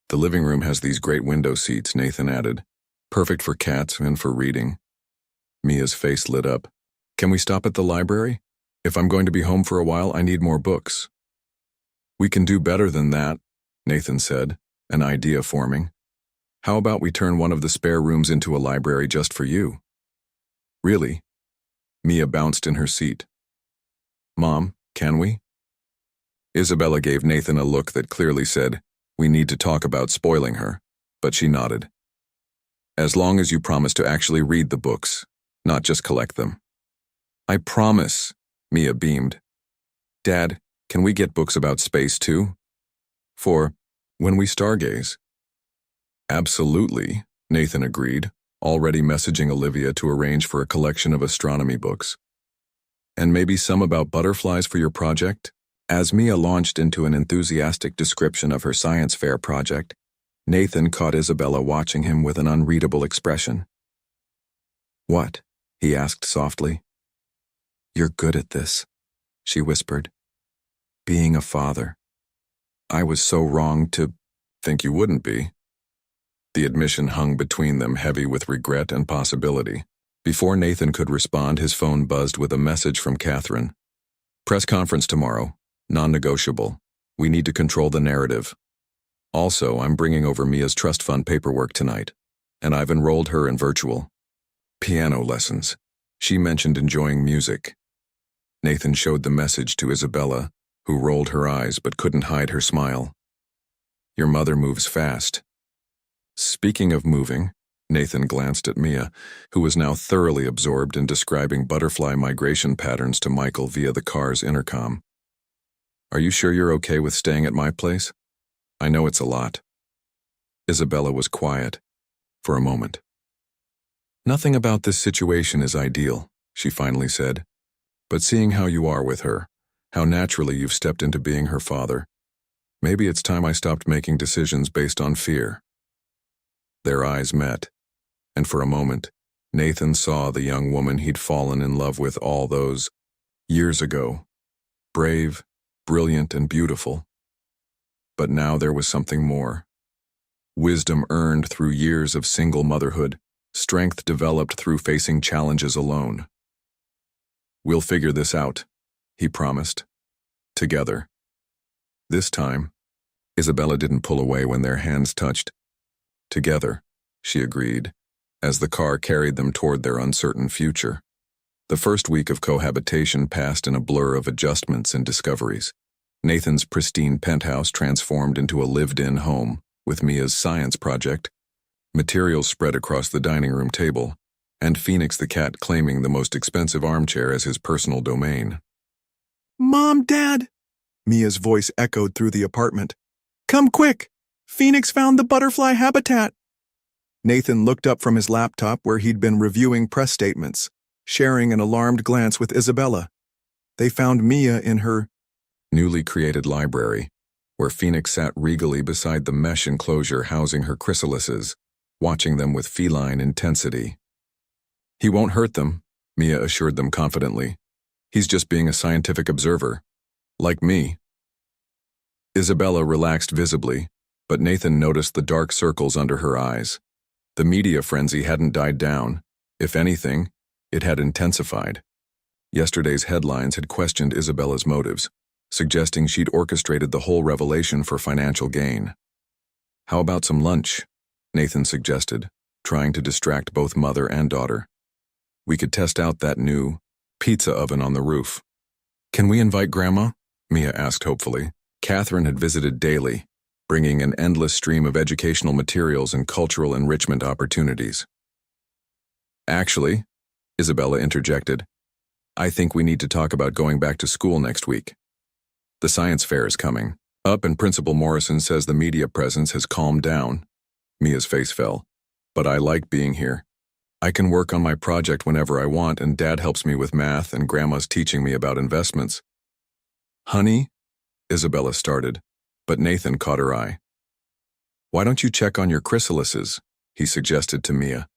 The living room has these great window seats, Nathan added. Perfect for cats and for reading. Mia's face lit up. Can we stop at the library? If I'm going to be home for a while, I need more books. We can do better than that, Nathan said, an idea forming. How about we turn one of the spare rooms into a library just for you? Really? Mia bounced in her seat. Mom, can we? Isabella gave Nathan a look that clearly said, we need to talk about spoiling her, but she nodded. As long as you promise to actually read the books, not just collect them. I promise, Mia beamed. Dad, can we get books about space too? For when we stargaze. Absolutely, Nathan agreed, already messaging Olivia to arrange for a collection of astronomy books. And maybe some about butterflies for your project? As Mia launched into an enthusiastic description of her science fair project, Nathan caught Isabella watching him with an unreadable expression. What? He asked softly. You're good at this, she whispered. Being a father. I was so wrong to think you wouldn't be. The admission hung between them, heavy with regret and possibility. Before Nathan could respond, his phone buzzed with a message from Catherine. Press conference tomorrow. Non-negotiable. We need to control the narrative. Also, I'm bringing over Mia's trust fund paperwork tonight, and I've enrolled her in virtual piano lessons. She mentioned enjoying music. Nathan showed the message to Isabella, who rolled her eyes but couldn't hide her smile. Your mother moves fast. Speaking of moving, Nathan glanced at Mia, who was now thoroughly absorbed in describing butterfly migration patterns to Michael via the car's intercom. Are you sure you're okay with staying at my place? I know it's a lot. Isabella was quiet for a moment. Nothing about this situation is ideal, she finally said. But seeing how you are with her, how naturally you've stepped into being her father, maybe it's time I stopped making decisions based on fear. Their eyes met, and for a moment, Nathan saw the young woman he'd fallen in love with all those years ago. Brave, brilliant, and beautiful. But now there was something more. Wisdom earned through years of single motherhood, strength developed through facing challenges alone. We'll figure this out, he promised. Together. This time, Isabella didn't pull away when their hands touched. Together, she agreed, as the car carried them toward their uncertain future. The first week of cohabitation passed in a blur of adjustments and discoveries. Nathan's pristine penthouse transformed into a lived-in home, with Mia's science project, materials spread across the dining room table, and Phoenix the cat claiming the most expensive armchair as his personal domain.
Mom, Dad! Mia's voice echoed through the apartment. Come quick! Phoenix found the butterfly habitat! Nathan looked up from his laptop where he'd been reviewing press statements, sharing an alarmed glance with Isabella. They found Mia in her
newly created library, where Phoenix sat regally beside the mesh enclosure housing her chrysalises, watching them with feline intensity. He won't hurt them, Mia assured them confidently. He's just being a scientific observer. Like me. Isabella relaxed visibly, but Nathan noticed the dark circles under her eyes. The media frenzy hadn't died down. If anything, it had intensified. Yesterday's headlines had questioned Isabella's motives, suggesting she'd orchestrated the whole revelation for financial gain. How about some lunch? Nathan suggested, trying to distract both mother and daughter. We could test out that new pizza oven on the roof. Can we invite Grandma? Mia asked hopefully. Catherine had visited daily, bringing an endless stream of educational materials and cultural enrichment opportunities. Actually, Isabella interjected, I think we need to talk about going back to school next week. The science fair is coming up and Principal Morrison says the media presence has calmed down. Mia's face fell. But I like being here. I can work on my project whenever I want and Dad helps me with math and Grandma's teaching me about investments. Honey? Isabella started, but Nathan caught her eye. Why don't you check on your chrysalises? He suggested to Mia.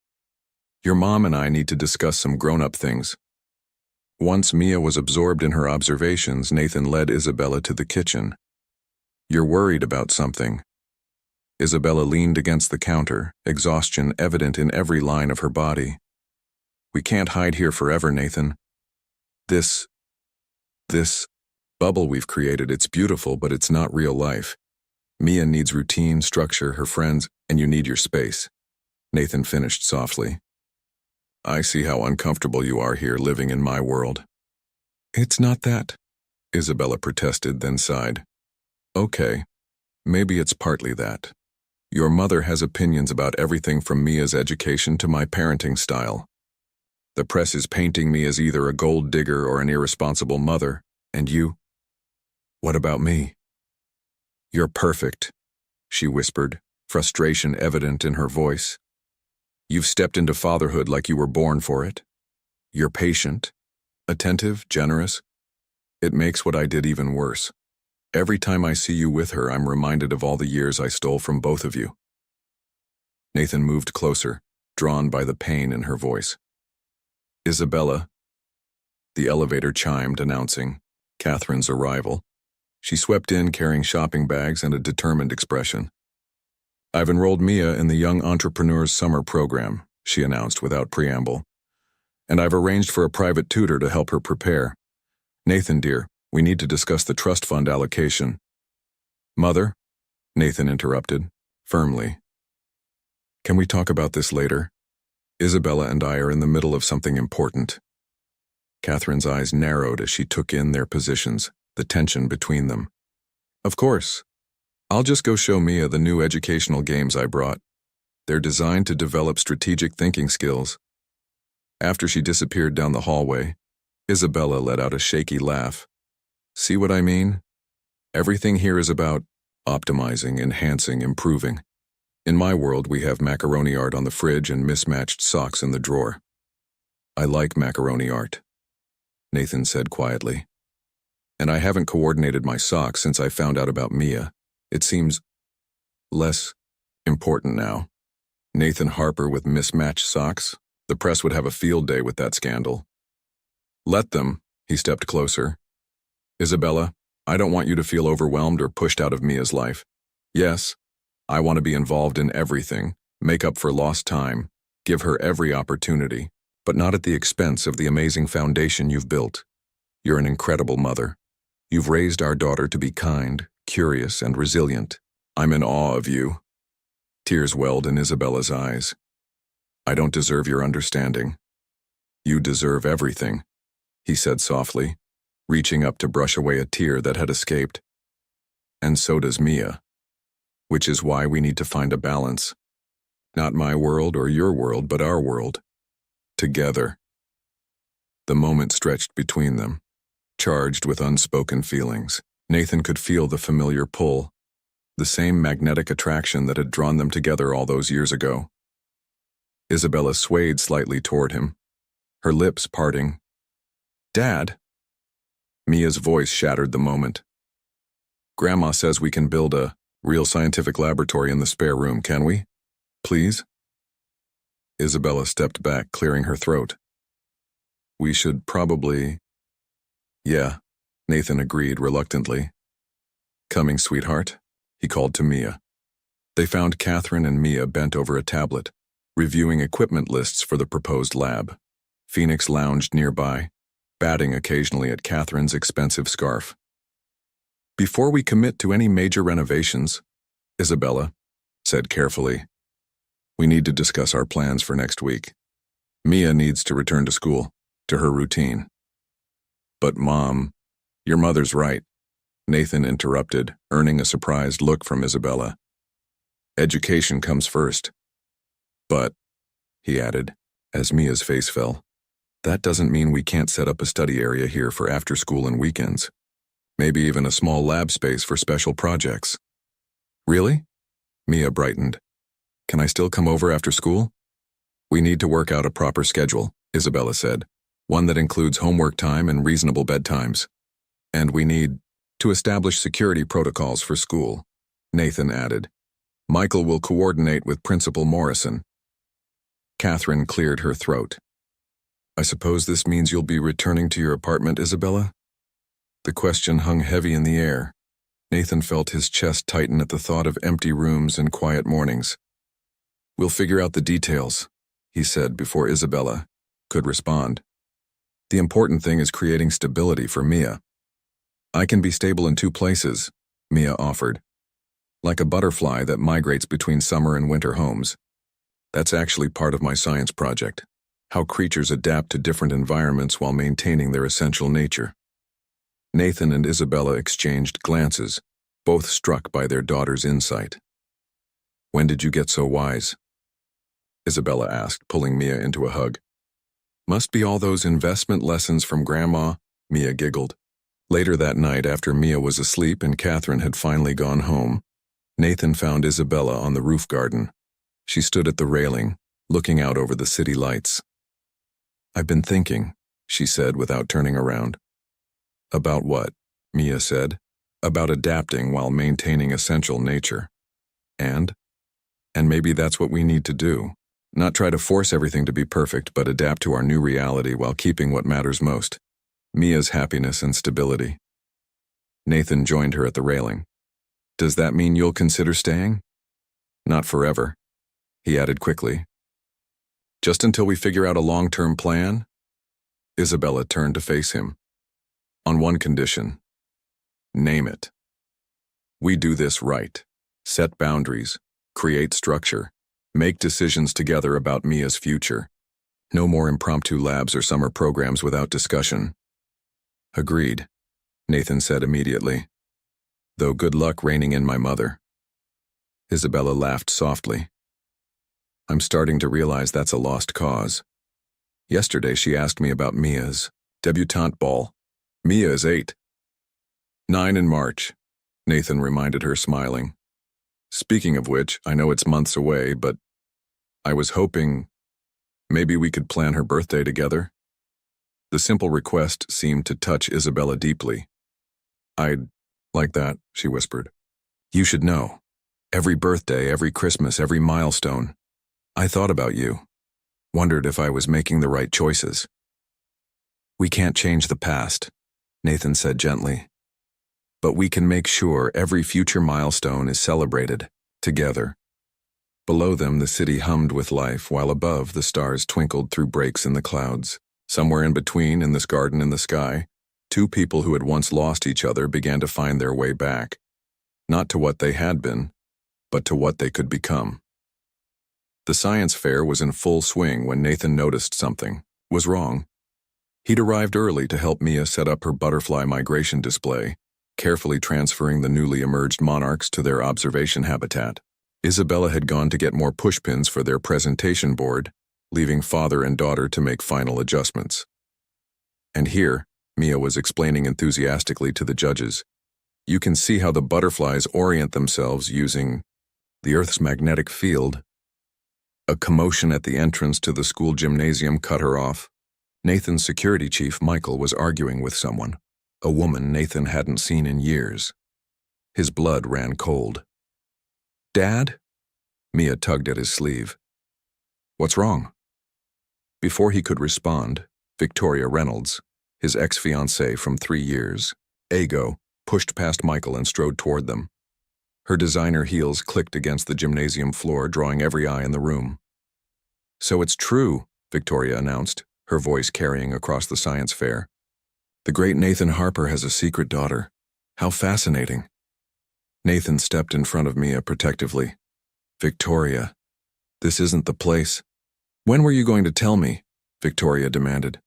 Your mom and I need to discuss some grown-up things. Once Mia was absorbed in her observations, Nathan led Isabella to the kitchen. You're worried about something. Isabella leaned against the counter, exhaustion evident in every line of her body. We can't hide here forever, Nathan. This bubble we've created, it's beautiful, but it's not real life. Mia needs routine, structure, her friends, and you need your space. Nathan finished softly. I see how uncomfortable you are here living in my world. It's not that, Isabella protested, then sighed. Okay, maybe it's partly that. Your mother has opinions about everything from Mia's education to my parenting style. The press is painting me as either a gold digger or an irresponsible mother, and you? What about me? You're perfect, she whispered, frustration evident in her voice. You've stepped into fatherhood like you were born for it. You're patient, attentive, generous. It makes what I did even worse. Every time I see you with her, I'm reminded of all the years I stole from both of you. Nathan moved closer, drawn by the pain in her voice. Isabella. The elevator chimed, announcing Catherine's arrival. She swept in carrying shopping bags and a determined expression. I've enrolled Mia in the Young Entrepreneurs Summer Program, she announced without preamble. And I've arranged for a private tutor to help her prepare. Nathan, dear, we need to discuss the trust fund allocation. Mother, Nathan interrupted, firmly. Can we talk about this later? Isabella and I are in the middle of something important. Catherine's eyes narrowed as she took in their positions, the tension between them. Of course. I'll just go show Mia the new educational games I brought. They're designed to develop strategic thinking skills. After she disappeared down the hallway, Isabella let out a shaky laugh. See what I mean? Everything here is about optimizing, enhancing, improving. In my world, we have macaroni art on the fridge and mismatched socks in the drawer. I like macaroni art, Nathan said quietly. And I haven't coordinated my socks since I found out about Mia. It seems less important now. Nathan Harper with mismatched socks? The press would have a field day with that scandal. Let them, he stepped closer. Isabella, I don't want you to feel overwhelmed or pushed out of Mia's life. Yes, I want to be involved in everything, make up for lost time, give her every opportunity, but not at the expense of the amazing foundation you've built. You're an incredible mother. You've raised our daughter to be kind, curious, and resilient. I'm in awe of you. Tears welled in Isabella's eyes. I don't deserve your understanding. You deserve everything, he said softly, reaching up to brush away a tear that had escaped. And so does Mia. Which is why we need to find a balance. Not my world or your world, but our world. Together. The moment stretched between them, charged with unspoken feelings. Nathan could feel the familiar pull, the same magnetic attraction that had drawn them together all those years ago. Isabella swayed slightly toward him, her lips parting. Dad? Mia's voice shattered the moment. Grandma says we can build a real scientific laboratory in the spare room, can we? Please? Isabella stepped back, clearing her throat. We should probably... Yeah, Nathan agreed reluctantly. Coming, sweetheart, he called to Mia. They found Catherine and Mia bent over a tablet, reviewing equipment lists for the proposed lab. Phoenix lounged nearby, batting occasionally at Catherine's expensive scarf. Before we commit to any major renovations, Isabella said carefully, we need to discuss our plans for next week. Mia needs to return to school, to her routine. But Mom, your mother's right, Nathan interrupted, earning a surprised look from Isabella. Education comes first. But, he added, as Mia's face fell, that doesn't mean we can't set up a study area here for after school and weekends. Maybe even a small lab space for special projects. Really? Mia brightened. Can I still come over after school? We need to work out a proper schedule, Isabella said, one that includes homework time and reasonable bedtimes. And we need to establish security protocols for school, Nathan added. Michael will coordinate with Principal Morrison. Catherine cleared her throat. I suppose this means you'll be returning to your apartment, Isabella? The question hung heavy in the air. Nathan felt his chest tighten at the thought of empty rooms and quiet mornings. We'll figure out the details, he said before Isabella could respond. The important thing is creating stability for Mia. I can be stable in two places, Mia offered. Like a butterfly that migrates between summer and winter homes. That's actually part of my science project. How creatures adapt to different environments while maintaining their essential nature. Nathan and Isabella exchanged glances, both struck by their daughter's insight. When did you get so wise? Isabella asked, pulling Mia into a hug. Must be all those investment lessons from Grandma, Mia giggled. Later that night, after Mia was asleep and Catherine had finally gone home, Nathan found Isabella on the roof garden. She stood at the railing, looking out over the city lights. I've been thinking, she said without turning around. About what? Mia said. About adapting while maintaining essential nature. And maybe that's what we need to do. Not try to force everything to be perfect, but adapt to our new reality while keeping what matters most. Mia's happiness and stability. Nathan joined her at the railing. Does that mean you'll consider staying? Not forever, he added quickly. Just until we figure out a long-term plan? Isabella turned to face him. On one condition. Name it. We do this right. Set boundaries, create structure, make decisions together about Mia's future. No more impromptu labs or summer programs without discussion. Agreed, Nathan said immediately. Though good luck reining in my mother. Isabella laughed softly. I'm starting to realize that's a lost cause. Yesterday she asked me about Mia's debutante ball. Mia is 8. 9 in March, Nathan reminded her, smiling. Speaking of which, I know it's months away, but I was hoping maybe we could plan her birthday together. The simple request seemed to touch Isabella deeply. I'd like that, she whispered. You should know. Every birthday, every Christmas, every milestone. I thought about you. Wondered if I was making the right choices. We can't change the past, Nathan said gently. But we can make sure every future milestone is celebrated, together. Below them, the city hummed with life, while above, the stars twinkled through breaks in the clouds. Somewhere in between, in this garden in the sky, two people who had once lost each other began to find their way back. Not to what they had been, but to what they could become. The science fair was in full swing when Nathan noticed something was wrong. He'd arrived early to help Mia set up her butterfly migration display, carefully transferring the newly emerged monarchs to their observation habitat. Isabella had gone to get more pushpins for their presentation board, leaving father and daughter to make final adjustments. And here, Mia was explaining enthusiastically to the judges, you can see how the butterflies orient themselves using the Earth's magnetic field. A commotion at the entrance to the school gymnasium cut her off. Nathan's security chief, Michael, was arguing with someone, a woman Nathan hadn't seen in years. His blood ran cold. Dad? Mia tugged at his sleeve. What's wrong? Before he could respond, Victoria Reynolds, his ex-fiancée from 3 years, Ago, pushed past Michael and strode toward them. Her designer heels clicked against the gymnasium floor, drawing every eye in the room. So it's true, Victoria announced, her voice carrying across the science fair. The great Nathan Harper has a secret daughter. How fascinating. Nathan stepped in front of Mia protectively. Victoria, this isn't the place. When were you going to tell me? Victoria demanded.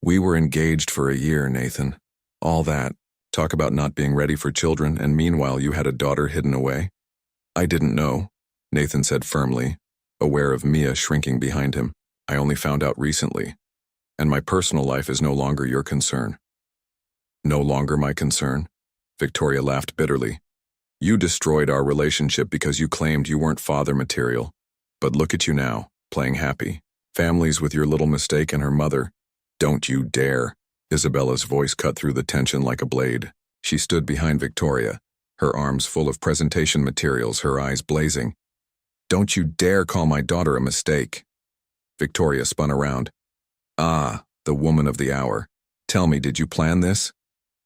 We were engaged for a year, Nathan. All that. Talk about not being ready for children, and meanwhile you had a daughter hidden away? I didn't know, Nathan said firmly, aware of Mia shrinking behind him. I only found out recently, and my personal life is no longer your concern. No longer my concern? Victoria laughed bitterly. You destroyed our relationship because you claimed you weren't father material. But look at you now, playing happy. Families with your little mistake and her mother. Don't you dare. Isabella's voice cut through the tension like a blade. She stood behind Victoria, her arms full of presentation materials, her eyes blazing. Don't you dare call my daughter a mistake. Victoria spun around. Ah, the woman of the hour. Tell me, did you plan this?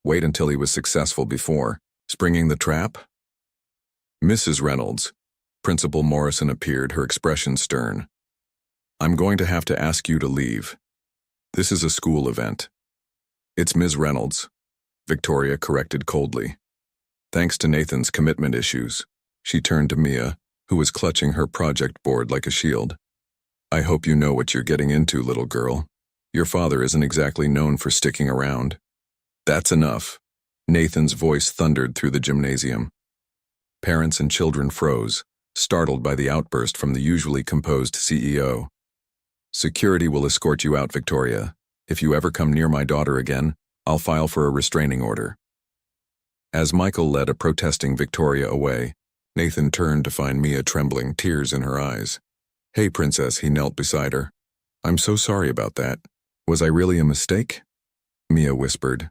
Wait until he was successful before springing the trap? Mrs. Reynolds. Principal Morrison appeared, her expression stern. I'm going to have to ask you to leave. This is a school event. It's Ms. Reynolds, Victoria corrected coldly. Thanks to Nathan's commitment issues, she turned to Mia, who was clutching her project board like a shield. I hope you know what you're getting into, little girl. Your father isn't exactly known for sticking around. That's enough. Nathan's voice thundered through the gymnasium. Parents and children froze, startled by the outburst from the usually composed CEO. Security will escort you out, Victoria. If you ever come near my daughter again, I'll file for a restraining order. As Michael led a protesting Victoria away, Nathan turned to find Mia trembling, tears in her eyes. Hey, princess, he knelt beside her. I'm so sorry about that. Was I really a mistake? Mia whispered.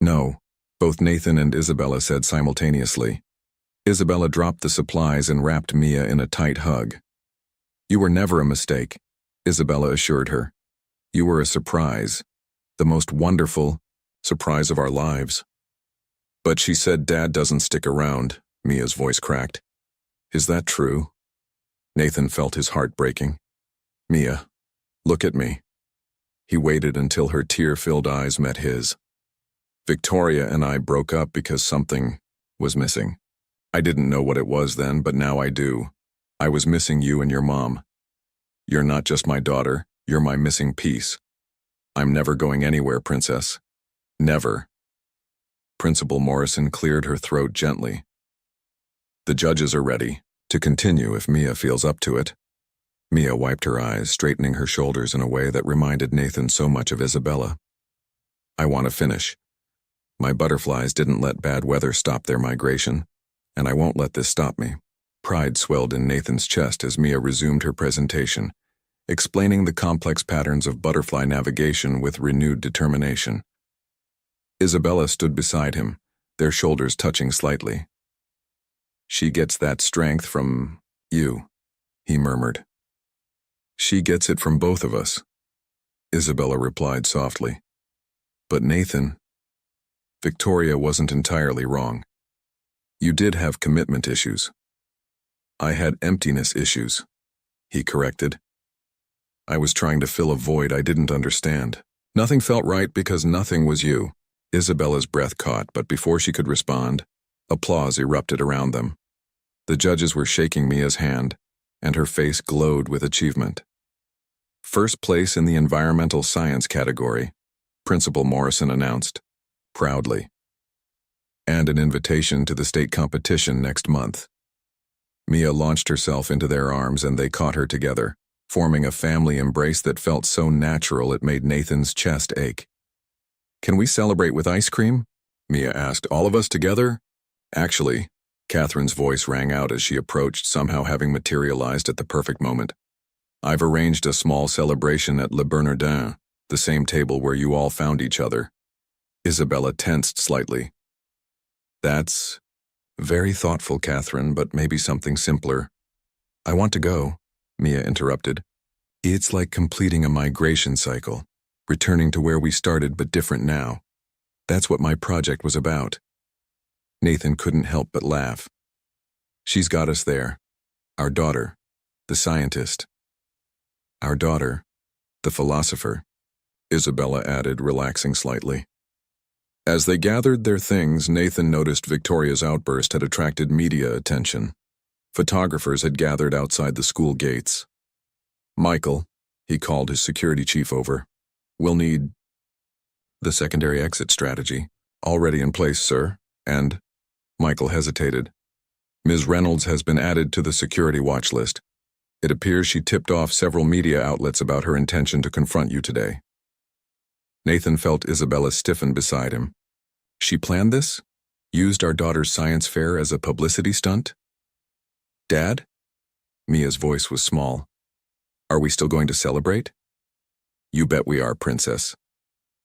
No, both Nathan and Isabella said simultaneously. Isabella dropped the supplies and wrapped Mia in a tight hug. You were never a mistake, Isabella assured her. You were a surprise, the most wonderful surprise of our lives. But she said Dad doesn't stick around, Mia's voice cracked. Is that true? Nathan felt his heart breaking. Mia, look at me. He waited until her tear-filled eyes met his. Victoria and I broke up because something was missing. I didn't know what it was then, but now I do. I was missing you and your mom. You're not just my daughter, You're my missing piece. I'm never going anywhere, Princess. Never. Principal Morrison cleared her throat gently. The judges are ready to continue if Mia feels up to it. Mia wiped her eyes, straightening her shoulders in a way that reminded Nathan so much of Isabella. I want to finish. My butterflies didn't let bad weather stop their migration, and I won't let this stop me. Pride swelled in Nathan's chest as Mia resumed her presentation, explaining the complex patterns of butterfly navigation with renewed determination. Isabella stood beside him, their shoulders touching slightly. She gets that strength from you, he murmured. She gets it from both of us, Isabella replied softly. But Nathan, Victoria wasn't entirely wrong. You did have commitment issues. I had emptiness issues, he corrected. I was trying to fill a void I didn't understand. Nothing felt right because nothing was you. Isabella's breath caught, but before she could respond, applause erupted around them. The judges were shaking Mia's hand, and her face glowed with achievement. First place in the environmental science category, Principal Morrison announced, proudly. And an invitation to the state competition next month. Mia launched herself into their arms and they caught her together, forming a family embrace that felt so natural it made Nathan's chest ache. Can we celebrate with ice cream? Mia asked. All of us together? Actually, Catherine's voice rang out as she approached, somehow having materialized at the perfect moment. I've arranged a small celebration at Le Bernardin, the same table where you all found each other. Isabella tensed slightly. That's very thoughtful, Catherine, but maybe something simpler. I want to go, Mia interrupted. It's like completing a migration cycle. Returning to where we started but different now. That's what my project was about. Nathan couldn't help but laugh. She's got us there. Our daughter, the scientist. Our daughter, the philosopher, Isabella added, relaxing slightly. As they gathered their things, Nathan noticed Victoria's outburst had attracted media attention. Photographers had gathered outside the school gates. Michael, he called his security chief over. We'll need the secondary exit strategy. Already in place, sir. And Michael hesitated. Ms. Reynolds has been added to the security watch list. It appears she tipped off several media outlets about her intention to confront you today. Nathan felt Isabella stiffen beside him. She planned this? Used our daughter's science fair as a publicity stunt? Dad? Mia's voice was small. Are we still going to celebrate? You bet we are, Princess,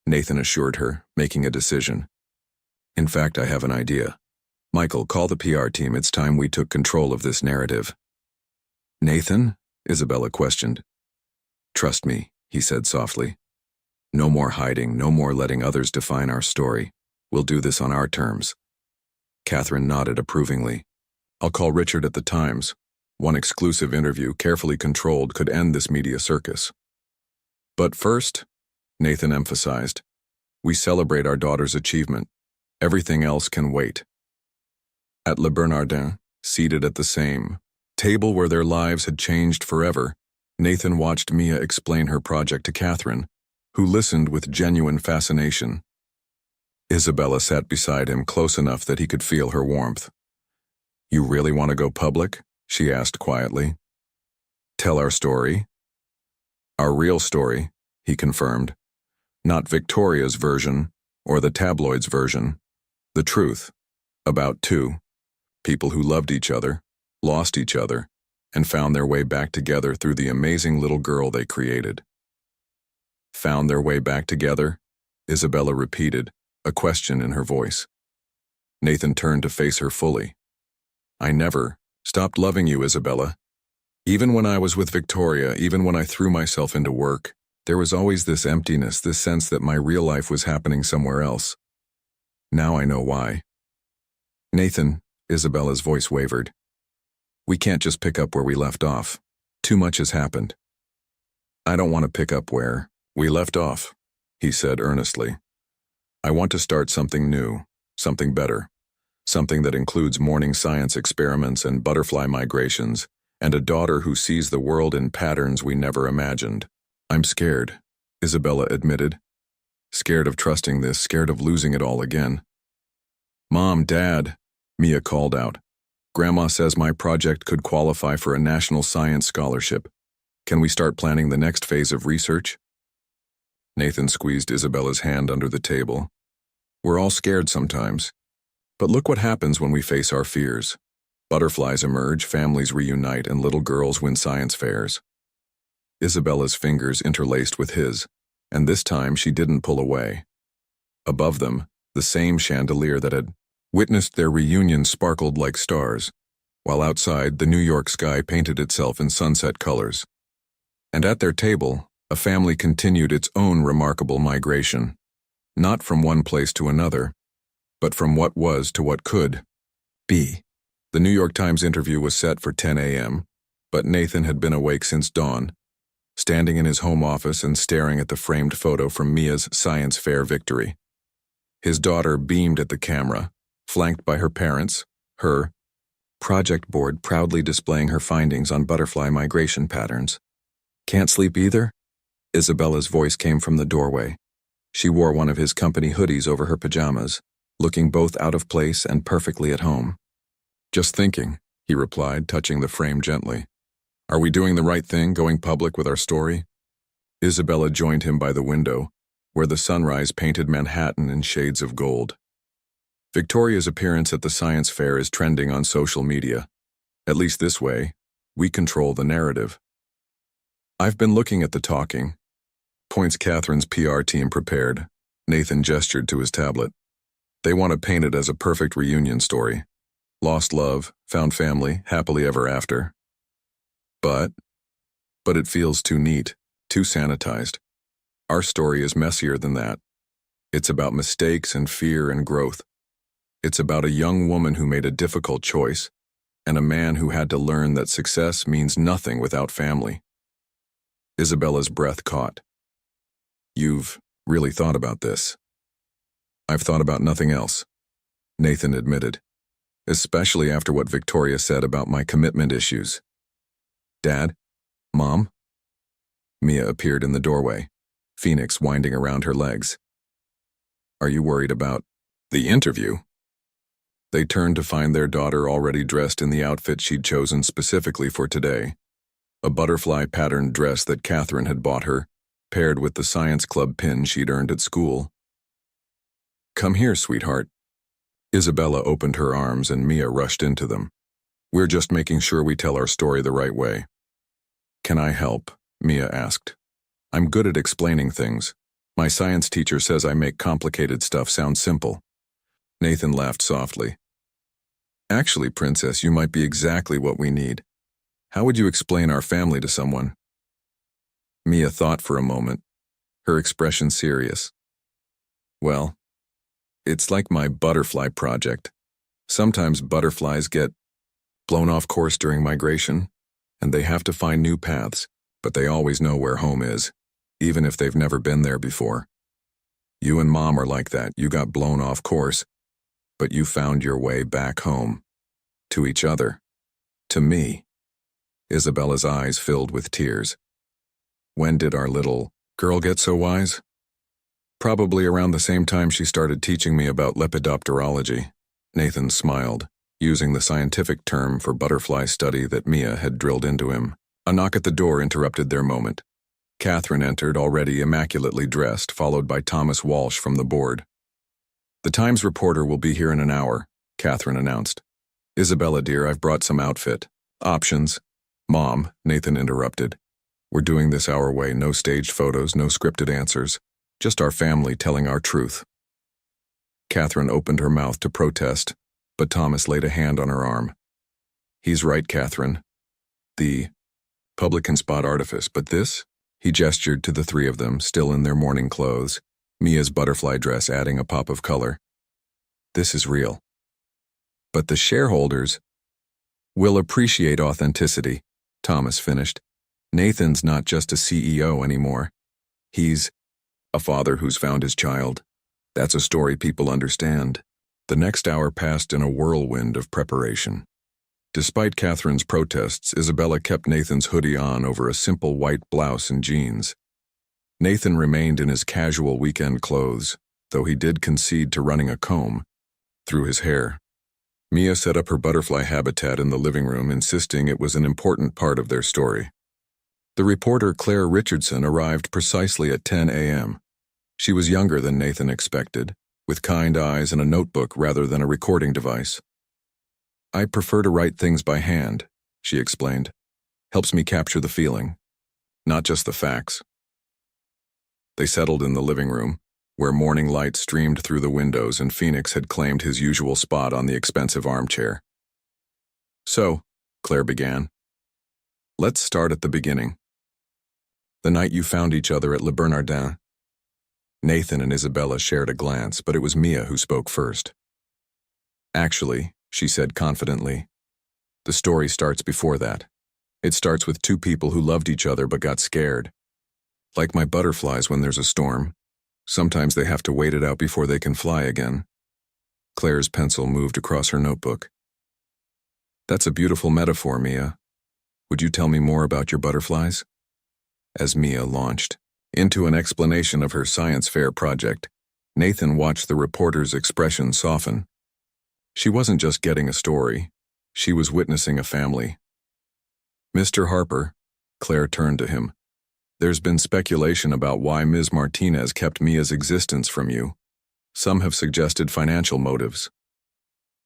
Nathan assured her, making a decision. In fact, I have an idea. Michael, call the PR team. It's time we took control of this narrative. Nathan? Isabella questioned. Trust me, he said softly. No more hiding, no more letting others define our story. We'll do this on our terms. Catherine nodded approvingly. I'll call Richard at the Times. One exclusive interview, carefully controlled, could end this media circus. But first, Nathan emphasized, we celebrate our daughter's achievement. Everything else can wait. At Le Bernardin, seated at the same table where their lives had changed forever, Nathan watched Mia explain her project to Catherine, who listened with genuine fascination. Isabella sat beside him close enough that he could feel her warmth. You really want to go public? She asked quietly. Tell our story? Our real story, he confirmed. Not Victoria's version, or the tabloid's version. The truth. About two. People who loved each other, lost each other, and found their way back together through the amazing little girl they created. Found their way back together? Isabella repeated, a question in her voice. Nathan turned to face her fully. I never stopped loving you, Isabella. Even when I was with Victoria, even when I threw myself into work, there was always this emptiness, this sense that my real life was happening somewhere else. Now I know why. Nathan, Isabella's voice wavered. We can't just pick up where we left off. Too much has happened. I don't want to pick up where we left off, he said earnestly. I want to start something new, something better, something that includes morning science experiments and butterfly migrations, and a daughter who sees the world in patterns we never imagined. I'm scared, Isabella admitted. Scared of trusting this, scared of losing it all again. Mom, Dad, Mia called out. Grandma says my project could qualify for a national science scholarship. Can we start planning the next phase of research? Nathan squeezed Isabella's hand under the table. We're all scared sometimes. But look what happens when we face our fears. Butterflies emerge, families reunite, and little girls win science fairs. Isabella's fingers interlaced with his, and this time she didn't pull away. Above them, the same chandelier that had witnessed their reunion sparkled like stars, while outside the New York sky painted itself in sunset colors. And at their table, a family continued its own remarkable migration, not from one place to another, but from what was to what could be. The New York Times interview was set for 10 a.m., but Nathan had been awake since dawn, standing in his home office and staring at the framed photo from Mia's science fair victory. His daughter beamed at the camera, flanked by her parents, her project board proudly displaying her findings on butterfly migration patterns. Can't sleep either? Isabella's voice came from the doorway. She wore one of his company hoodies over her pajamas, looking both out of place and perfectly at home. Just thinking, he replied, touching the frame gently. Are we doing the right thing, going public with our story? Isabella joined him by the window, where the sunrise painted Manhattan in shades of gold. Victoria's appearance at the science fair is trending on social media. At least this way, we control the narrative. I've been looking at the talking points Catherine's PR team prepared. Nathan gestured to his tablet. They want to paint it as a perfect reunion story. Lost love, found family, happily ever after. But it feels too neat, too sanitized. Our story is messier than that. It's about mistakes and fear and growth. It's about a young woman who made a difficult choice, and a man who had to learn that success means nothing without family. Isabella's breath caught. You've really thought about this. I've thought about nothing else, Nathan admitted, especially after what Victoria said about my commitment issues. Dad? Mom? Mia appeared in the doorway, Phoenix winding around her legs. Are you worried about the interview? They turned to find their daughter already dressed in the outfit she'd chosen specifically for today, a butterfly-patterned dress that Catherine had bought her, paired with the science club pin she'd earned at school. Come here, sweetheart. Isabella opened her arms and Mia rushed into them. We're just making sure we tell our story the right way. Can I help? Mia asked. I'm good at explaining things. My science teacher says I make complicated stuff sound simple. Nathan laughed softly. Actually, Princess, you might be exactly what we need. How would you explain our family to someone? Mia thought for a moment, her expression serious. Well, it's like my butterfly project. Sometimes butterflies get blown off course during migration, and they have to find new paths, but they always know where home is, even if they've never been there before. You and Mom are like that. You got blown off course, but you found your way back home. To each other. To me. Isabella's eyes filled with tears. When did our little girl get so wise? Probably around the same time she started teaching me about lepidopterology. Nathan smiled, using the scientific term for butterfly study that Mia had drilled into him. A knock at the door interrupted their moment. Catherine entered, already immaculately dressed, followed by Thomas Walsh from the board. The Times reporter will be here in an hour, Catherine announced. Isabella, dear, I've brought some outfit. Options. Mom, Nathan interrupted. We're doing this our way, no staged photos, no scripted answers. Just our family telling our truth. Catherine opened her mouth to protest, but Thomas laid a hand on her arm. He's right, Catherine. The public can spot artifice, but this? He gestured to the three of them, still in their morning clothes, Mia's butterfly dress adding a pop of color. This is real. But the shareholders will appreciate authenticity, Thomas finished. Nathan's not just a CEO anymore. He's a father who's found his child. That's a story people understand. The next hour passed in a whirlwind of preparation. Despite Catherine's protests, Isabella kept Nathan's hoodie on over a simple white blouse and jeans. Nathan remained in his casual weekend clothes, though he did concede to running a comb through his hair. Mia set up her butterfly habitat in the living room, insisting it was an important part of their story. The reporter Claire Richardson arrived precisely at 10 a.m. She was younger than Nathan expected, with kind eyes and a notebook rather than a recording device. "I prefer to write things by hand," she explained. "Helps me capture the feeling, not just the facts." They settled in the living room, where morning light streamed through the windows and Phoenix had claimed his usual spot on the expensive armchair. "So," Claire began, "let's start at the beginning. The night you found each other at Le Bernardin." Nathan and Isabella shared a glance, but it was Mia who spoke first. "Actually," she said confidently, "the story starts before that. It starts with two people who loved each other but got scared. Like my butterflies when there's a storm. Sometimes they have to wait it out before they can fly again." Claire's pencil moved across her notebook. "That's a beautiful metaphor, Mia. Would you tell me more about your butterflies?" As Mia launched into an explanation of her science fair project, Nathan watched the reporter's expression soften. She wasn't just getting a story, she was witnessing a family. "Mr. Harper," Claire turned to him, "there's been speculation about why Ms. Martinez kept Mia's existence from you. Some have suggested financial motives."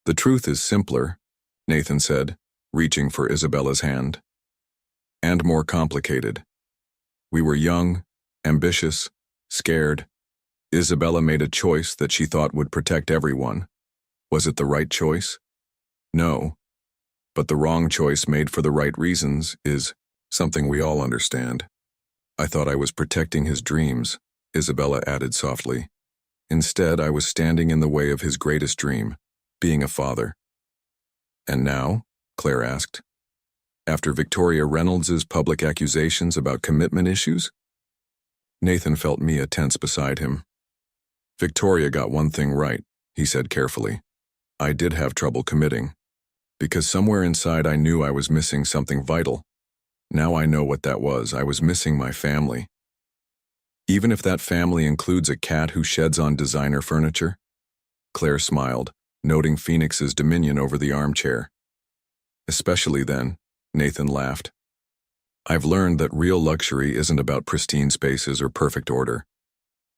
"The truth is simpler," Nathan said, reaching for Isabella's hand. "And more complicated. We were young, ambitious, scared. Isabella made a choice that she thought would protect everyone. Was it the right choice? No. But the wrong choice made for the right reasons is something we all understand. I thought I was protecting his dreams," Isabella added softly. "Instead, I was standing in the way of his greatest dream, being a father." "And now?" Claire asked. "After Victoria Reynolds's public accusations about commitment issues?" Nathan felt Mia tense beside him. "Victoria got one thing right," he said carefully. "I did have trouble committing. Because somewhere inside I knew I was missing something vital. Now I know what that was. I was missing my family. Even if that family includes a cat who sheds on designer furniture?" Claire smiled, noting Phoenix's dominion over the armchair. "Especially then," Nathan laughed. "I've learned that real luxury isn't about pristine spaces or perfect order.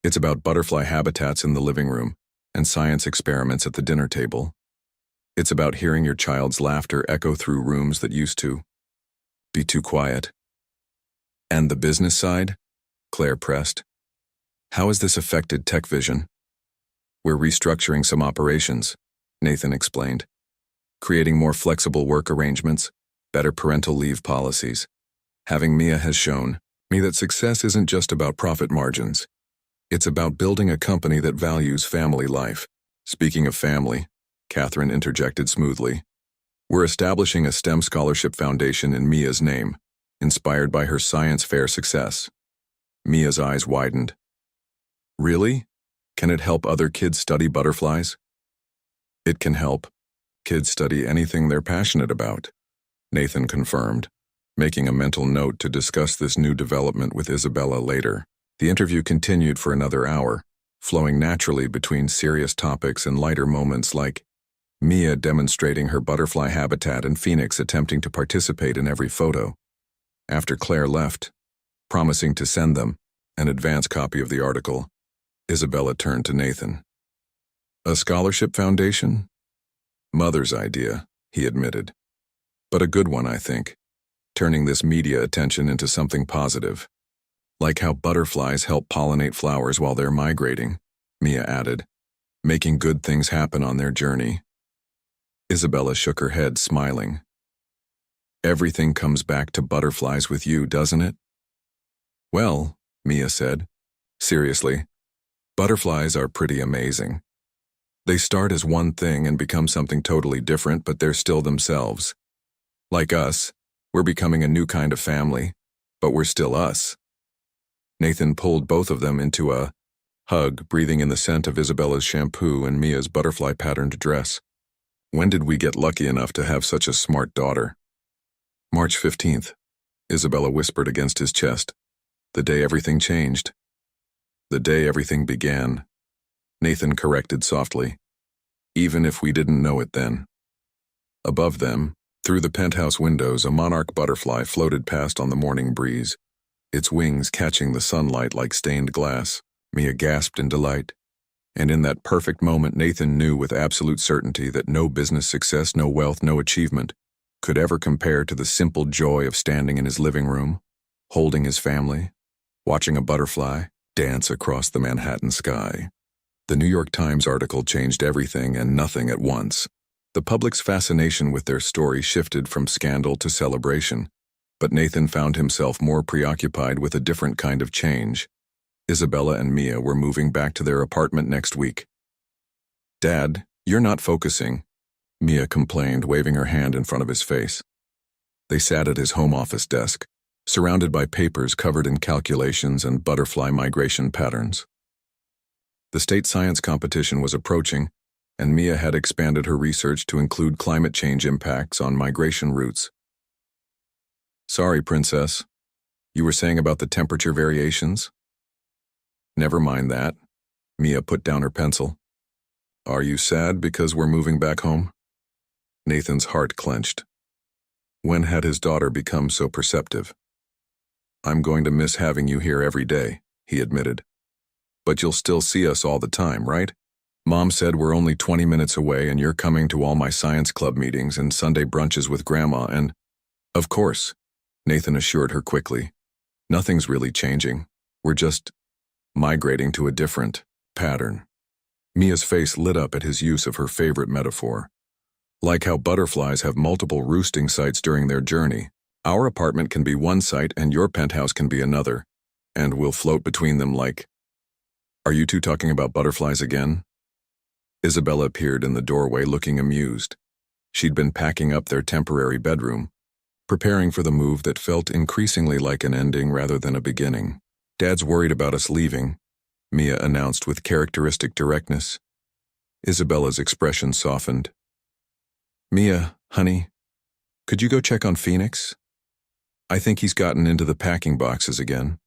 It's about butterfly habitats in the living room and science experiments at the dinner table. It's about hearing your child's laughter echo through rooms that used to be too quiet." "And the business side?" Claire pressed. "How has this affected Tech Vision?" "We're restructuring some operations," Nathan explained. "Creating more flexible work arrangements, better parental leave policies. Having Mia has shown me that success isn't just about profit margins. It's about building a company that values family life." "Speaking of family," Catherine interjected smoothly, "we're establishing a STEM scholarship foundation in Mia's name, inspired by her science fair success." Mia's eyes widened. "Really? Can it help other kids study butterflies?" "It can help kids study anything they're passionate about," Nathan confirmed, making a mental note to discuss this new development with Isabella later. The interview continued for another hour, flowing naturally between serious topics and lighter moments like Mia demonstrating her butterfly habitat and Phoenix attempting to participate in every photo. After Claire left, promising to send them an advance copy of the article, Isabella turned to Nathan. "A scholarship foundation? Mother's idea," he admitted. "But a good one, I think. Turning this media attention into something positive. Like how butterflies help pollinate flowers while they're migrating," Mia added, "making good things happen on their journey." Isabella shook her head, smiling. "Everything comes back to butterflies with you, doesn't it?" "Well," Mia said, seriously, butterflies are pretty amazing. They start as one thing and become something totally different, but they're still themselves. Like us, we're becoming a new kind of family, but we're still us." Nathan pulled both of them into a hug, breathing in the scent of Isabella's shampoo and Mia's butterfly-patterned dress. "When did we get lucky enough to have such a smart daughter?" "March 15th, Isabella whispered against his chest. "The day everything changed." The day everything began, Nathan corrected softly, even if we didn't know it then. Above them, through the penthouse windows, a monarch butterfly floated past on the morning breeze, its wings catching the sunlight like stained glass. Mia gasped in delight. And in that perfect moment, Nathan knew with absolute certainty that no business success, no wealth, no achievement could ever compare to the simple joy of standing in his living room, holding his family, watching a butterfly dance across the Manhattan sky. The New York Times article changed everything and nothing at once. The public's fascination with their story shifted from scandal to celebration, but Nathan found himself more preoccupied with a different kind of change. Isabella and Mia were moving back to their apartment next week. "Dad, you're not focusing," Mia complained, waving her hand in front of his face. They sat at his home office desk, surrounded by papers covered in calculations and butterfly migration patterns. The state science competition was approaching, and Mia had expanded her research to include climate change impacts on migration routes. "Sorry, Princess. You were saying about the temperature variations?" "Never mind that." Mia put down her pencil. "Are you sad because we're moving back home?" Nathan's heart clenched. When had his daughter become so perceptive? "I'm going to miss having you here every day," he admitted. "But you'll still see us all the time, right? Mom said we're only 20 minutes away and you're coming to all my science club meetings and Sunday brunches with Grandma and—" "Of course," Nathan assured her quickly. "Nothing's really changing. We're just migrating to a different pattern." Mia's face lit up at his use of her favorite metaphor. "Like how butterflies have multiple roosting sites during their journey, our apartment can be one site and your penthouse can be another, and we'll float between them like—" "Are you two talking about butterflies again?" Isabella appeared in the doorway looking amused. She'd been packing up their temporary bedroom, preparing for the move that felt increasingly like an ending rather than a beginning. "Dad's worried about us leaving," Mia announced with characteristic directness. Isabella's expression softened. "Mia, honey, could you go check on Phoenix? I think he's gotten into the packing boxes again."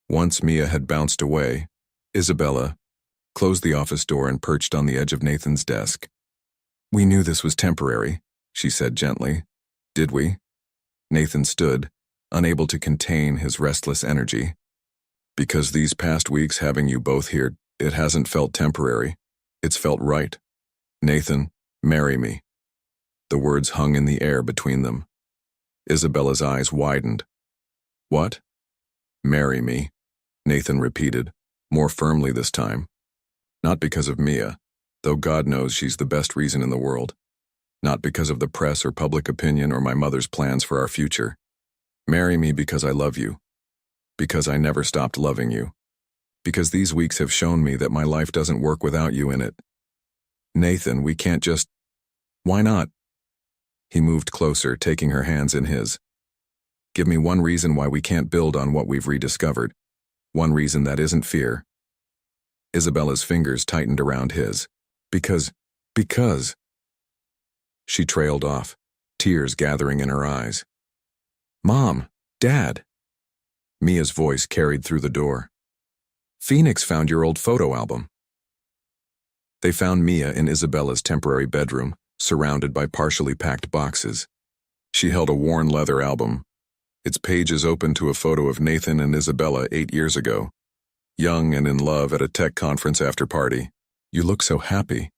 Once Mia had bounced away, Isabella closed the office door and perched on the edge of Nathan's desk. "We knew this was temporary," she said gently. "Did we?" Nathan stood, unable to contain his restless energy. "Because these past weeks having you both here, it hasn't felt temporary. It's felt right. Nathan, marry me." The words hung in the air between them. Isabella's eyes widened. "What?" "Marry me," Nathan repeated, more firmly this time. "Not because of Mia, though God knows she's the best reason in the world. Not because of the press or public opinion or my mother's plans for our future. Marry me because I love you. Because I never stopped loving you. Because these weeks have shown me that my life doesn't work without you in it. Nathan, we can't just—" "Why not?" He moved closer, taking her hands in his. "Give me one reason why we can't build on what we've rediscovered. One reason that isn't fear." Isabella's fingers tightened around his. Because... She trailed off, tears gathering in her eyes. "Mom, Dad." Mia's voice carried through the door. "Phoenix found your old photo album." They found Mia in Isabella's temporary bedroom, surrounded by partially packed boxes. She held a worn leather album, its pages open to a photo of Nathan and Isabella 8 years ago, young and in love at a tech conference after party. "You look so happy,"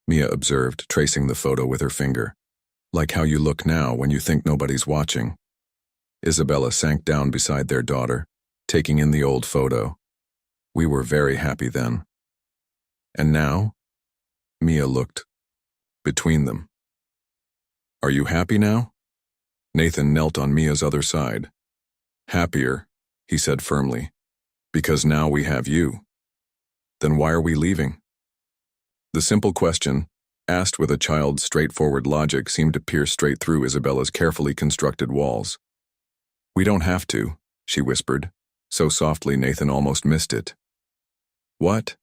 Mia observed, tracing the photo with her finger. "Like how you look now when you think nobody's watching." Isabella sank down beside their daughter, taking in the old photo. "We were very happy then." "And now?" Mia looked between them. "Are you happy now?" Nathan knelt on Mia's other side. "Happier," he said firmly, "because now we have you." "Then why are we leaving?" The simple question, asked with a child's straightforward logic, seemed to pierce straight through Isabella's carefully constructed walls. "We don't have to," she whispered, so softly Nathan almost missed it. "What?"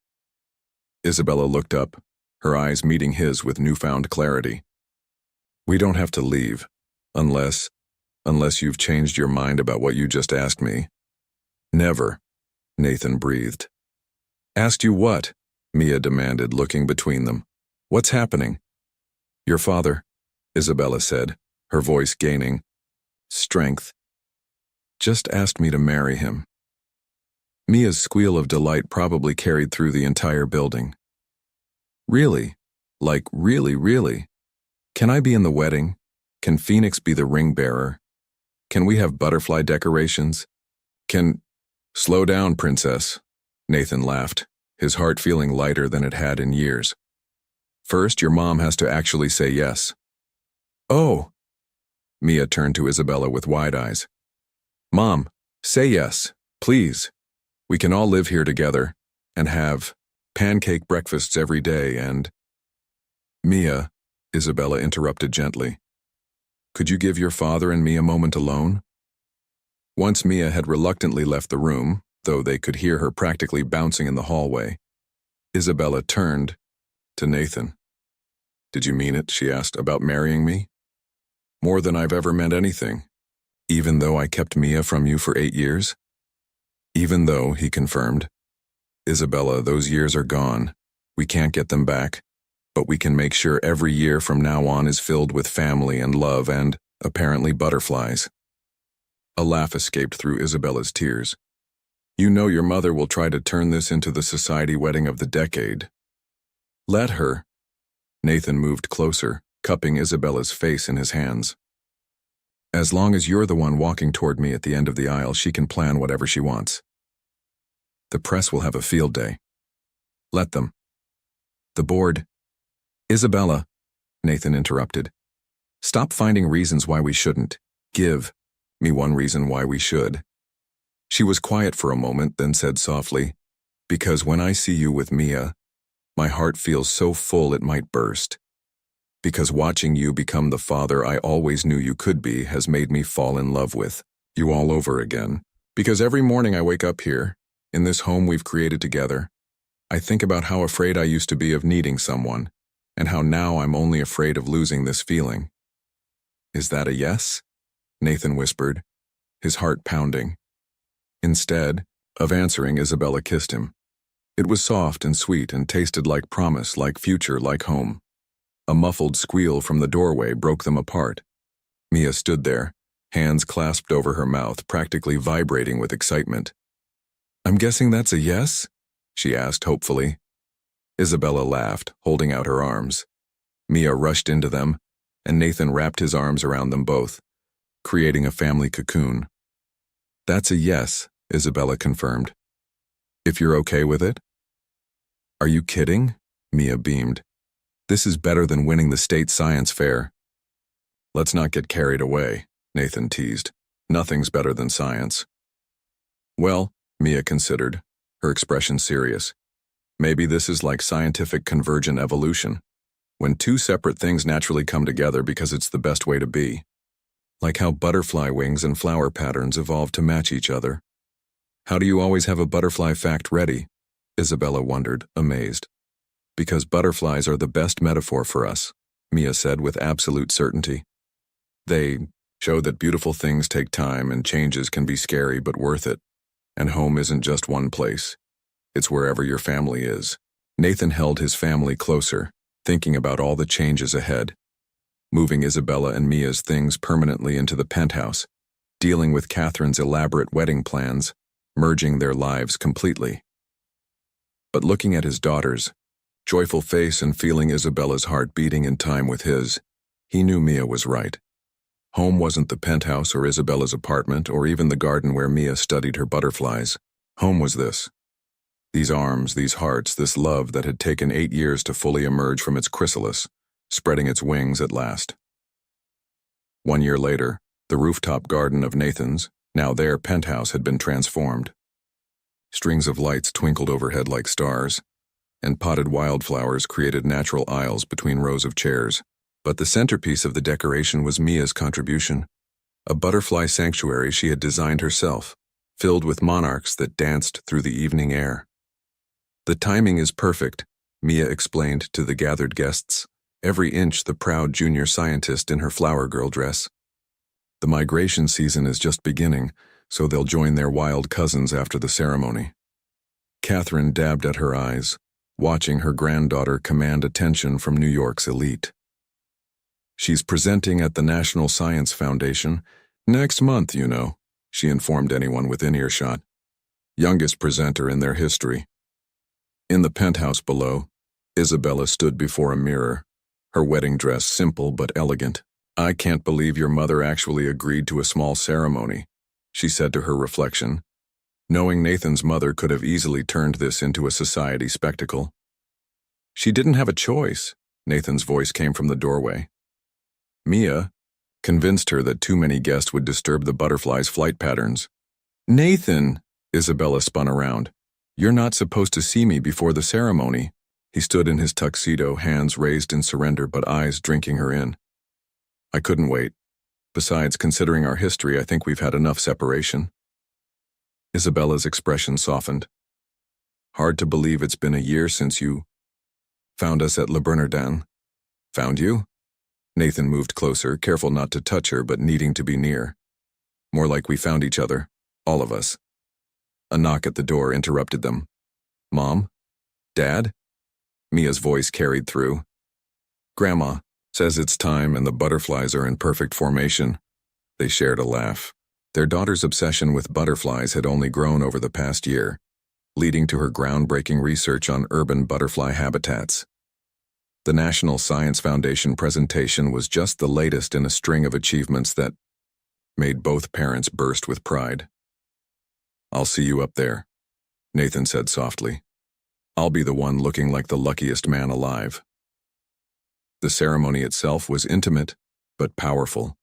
Isabella looked up, her eyes meeting his with newfound clarity. "We don't have to leave, unless you've changed your mind about what you just asked me." "Never," Nathan breathed. Asked you what? Mia demanded, looking between them. What's happening? Your father, Isabella said, her voice gaining strength. Just asked me to marry him. Mia's squeal of delight probably carried through the entire building. Really? Like really, really? Can I be in the wedding? Can Phoenix be the ring bearer? Can we have butterfly decorations? Slow down, princess, Nathan laughed, his heart feeling lighter than it had in years. First, your mom has to actually say yes. Oh! Mia turned to Isabella with wide eyes. Mom, say yes, please. We can all live here together and have pancake breakfasts every day and… Mia, Isabella interrupted gently. Could you give your father and me a moment alone? Once Mia had reluctantly left the room, though they could hear her practically bouncing in the hallway, Isabella turned to Nathan. Did you mean it, she asked, about marrying me? More than I've ever meant anything, even though I kept Mia from you for 8 years? Even though, he confirmed. Isabella, those years are gone. We can't get them back, but we can make sure every year from now on is filled with family and love and, apparently, butterflies. A laugh escaped through Isabella's tears. You know your mother will try to turn this into the society wedding of the decade. Let her. Nathan moved closer, cupping Isabella's face in his hands. As long as you're the one walking toward me at the end of the aisle, she can plan whatever she wants. The press will have a field day. Let them. The board. Isabella, Nathan interrupted. Stop finding reasons why we shouldn't. Give me one reason why we should. She was quiet for a moment, then said softly, because when I see you with Mia, my heart feels so full it might burst. Because watching you become the father I always knew you could be has made me fall in love with you all over again. Because every morning I wake up here, in this home we've created together, I think about how afraid I used to be of needing someone, and how now I'm only afraid of losing this feeling. Is that a yes? Nathan whispered, his heart pounding. Instead of answering, Isabella kissed him. It was soft and sweet and tasted like promise, like future, like home. A muffled squeal from the doorway broke them apart. Mia stood there, hands clasped over her mouth, practically vibrating with excitement. I'm guessing that's a yes? She asked hopefully. Isabella laughed, holding out her arms. Mia rushed into them, and Nathan wrapped his arms around them both, creating a family cocoon. That's a yes, Isabella confirmed. If you're okay with it? Are you kidding? Mia beamed. This is better than winning the state science fair. Let's not get carried away, Nathan teased. Nothing's better than science. Well, Mia considered, her expression serious. Maybe this is like scientific convergent evolution, when two separate things naturally come together because it's the best way to be. Like how butterfly wings and flower patterns evolve to match each other. How do you always have a butterfly fact ready? Isabella wondered, amazed. Because butterflies are the best metaphor for us, Mia said with absolute certainty. They show that beautiful things take time and changes can be scary but worth it. And home isn't just one place. It's wherever your family is. Nathan held his family closer, thinking about all the changes ahead. Moving Isabella and Mia's things permanently into the penthouse, dealing with Catherine's elaborate wedding plans, merging their lives completely. But looking at his daughter's joyful face and feeling Isabella's heart beating in time with his, he knew Mia was right. Home wasn't the penthouse or Isabella's apartment or even the garden where Mia studied her butterflies. Home was this. These arms, these hearts, this love that had taken 8 years to fully emerge from its chrysalis, spreading its wings at last. 1 year later, the rooftop garden of Nathan's, now their penthouse, had been transformed. Strings of lights twinkled overhead like stars, and potted wildflowers created natural aisles between rows of chairs. But the centerpiece of the decoration was Mia's contribution, a butterfly sanctuary she had designed herself, filled with monarchs that danced through the evening air. The timing is perfect, Mia explained to the gathered guests, every inch the proud junior scientist in her flower girl dress. The migration season is just beginning, so they'll join their wild cousins after the ceremony. Catherine dabbed at her eyes, watching her granddaughter command attention from New York's elite. She's presenting at the National Science Foundation next month, you know, she informed anyone within earshot. Youngest presenter in their history. In the penthouse below, Isabella stood before a mirror, her wedding dress simple but elegant. I can't believe your mother actually agreed to a small ceremony, she said to her reflection, knowing Nathan's mother could have easily turned this into a society spectacle. She didn't have a choice, Nathan's voice came from the doorway. Mia convinced her that too many guests would disturb the butterfly's flight patterns. Nathan, Isabella spun around. You're not supposed to see me before the ceremony. He stood in his tuxedo, hands raised in surrender but eyes drinking her in. I couldn't wait. Besides, considering our history, I think we've had enough separation. Isabella's expression softened. Hard to believe it's been a year since you found us at Le Bernardin. Found you? Nathan moved closer, careful not to touch her but needing to be near. More like we found each other, all of us. A knock at the door interrupted them. Mom? Dad? Mia's voice carried through. Grandma says it's time and the butterflies are in perfect formation. They shared a laugh. Their daughter's obsession with butterflies had only grown over the past year, leading to her groundbreaking research on urban butterfly habitats. The National Science Foundation presentation was just the latest in a string of achievements that made both parents burst with pride. I'll see you up there, Nathan said softly. I'll be the one looking like the luckiest man alive. The ceremony itself was intimate, but powerful.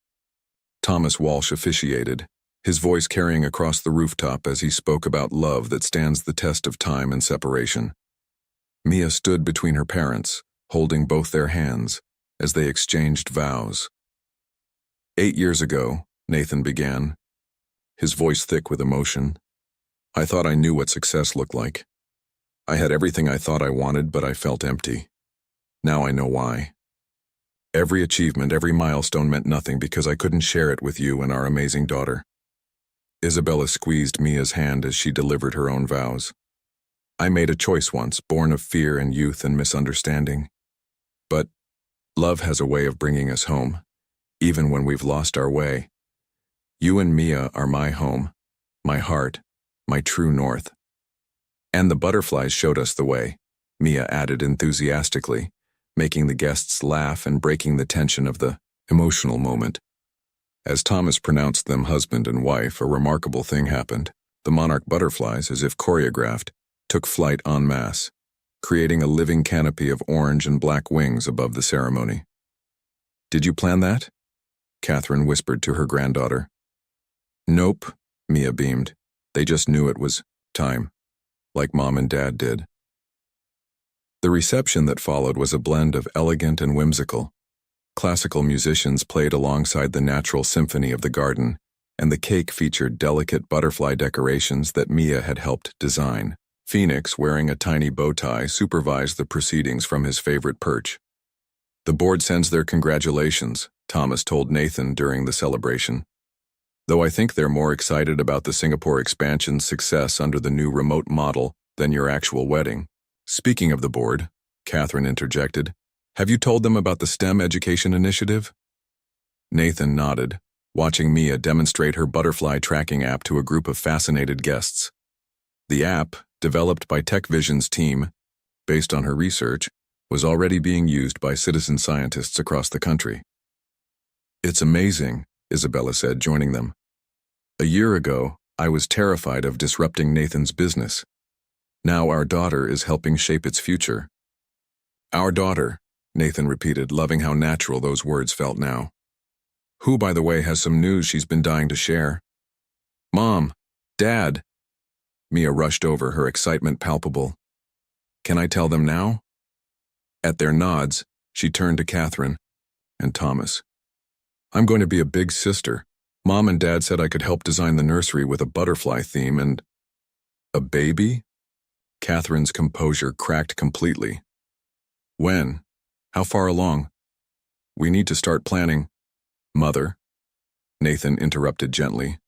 Thomas Walsh officiated, his voice carrying across the rooftop as he spoke about love that stands the test of time and separation. Mia stood between her parents, holding both their hands, as they exchanged vows. 8 years ago, Nathan began, his voice thick with emotion. I thought I knew what success looked like. I had everything I thought I wanted, but I felt empty. Now I know why. Every achievement, every milestone meant nothing because I couldn't share it with you and our amazing daughter. Isabella squeezed Mia's hand as she delivered her own vows. I made a choice once, born of fear and youth and misunderstanding. But love has a way of bringing us home, even when we've lost our way. You and Mia are my home, my heart, my true north. And the butterflies showed us the way, Mia added enthusiastically, making the guests laugh and breaking the tension of the emotional moment. As Thomas pronounced them husband and wife, a remarkable thing happened. The monarch butterflies, as if choreographed, took flight en masse, creating a living canopy of orange and black wings above the ceremony. Did you plan that? Catherine whispered to her granddaughter. Nope, Mia beamed. They just knew it was time, like Mom and Dad did. The reception that followed was a blend of elegant and whimsical. Classical musicians played alongside the natural symphony of the garden, and the cake featured delicate butterfly decorations that Mia had helped design. Phoenix, wearing a tiny bow tie, supervised the proceedings from his favorite perch. The board sends their congratulations, Thomas told Nathan during the celebration. Though I think they're more excited about the Singapore expansion's success under the new remote model than your actual wedding. Speaking of the board, Catherine interjected, have you told them about the STEM education initiative? Nathan nodded, watching Mia demonstrate her butterfly tracking app to a group of fascinated guests. The app, developed by TechVision's team, based on her research, was already being used by citizen scientists across the country. It's amazing, Isabella said, joining them. A year ago, I was terrified of disrupting Nathan's business. Now our daughter is helping shape its future. Our daughter, Nathan repeated, loving how natural those words felt now. Who, by the way, has some news she's been dying to share. Mom, Dad. Mia rushed over, her excitement palpable. Can I tell them now? At their nods, she turned to Catherine and Thomas. I'm going to be a big sister. Mom and Dad said I could help design the nursery with a butterfly theme and... A baby? Catherine's composure cracked completely. When? How far along? We need to start planning. Mother, Nathan interrupted gently.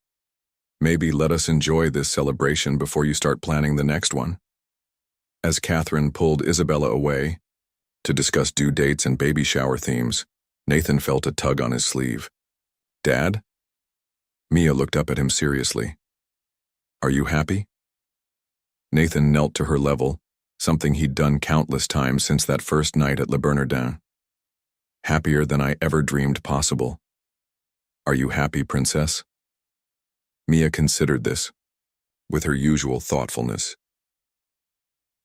Maybe let us enjoy this celebration before you start planning the next one. As Catherine pulled Isabella away to discuss due dates and baby shower themes, Nathan felt a tug on his sleeve. "Dad?" Mia looked up at him seriously. "Are you happy?" Nathan knelt to her level, something he'd done countless times since that first night at Le Bernardin. "Happier than I ever dreamed possible." "Are you happy, princess?" Mia considered this, with her usual thoughtfulness.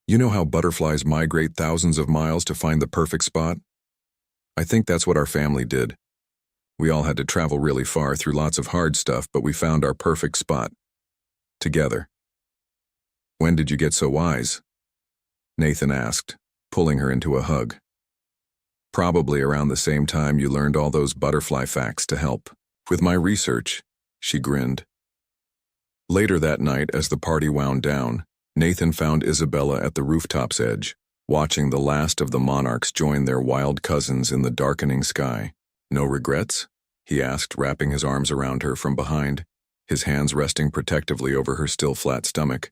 "You know how butterflies migrate thousands of miles to find the perfect spot? I think that's what our family did. We all had to travel really far through lots of hard stuff, but we found our perfect spot. Together." "When did you get so wise?" Nathan asked, pulling her into a hug. "Probably around the same time you learned all those butterfly facts to help with my research," she grinned. Later that night, as the party wound down, Nathan found Isabella at the rooftop's edge, watching the last of the monarchs join their wild cousins in the darkening sky. "No regrets?" he asked, wrapping his arms around her from behind, his hands resting protectively over her still flat stomach.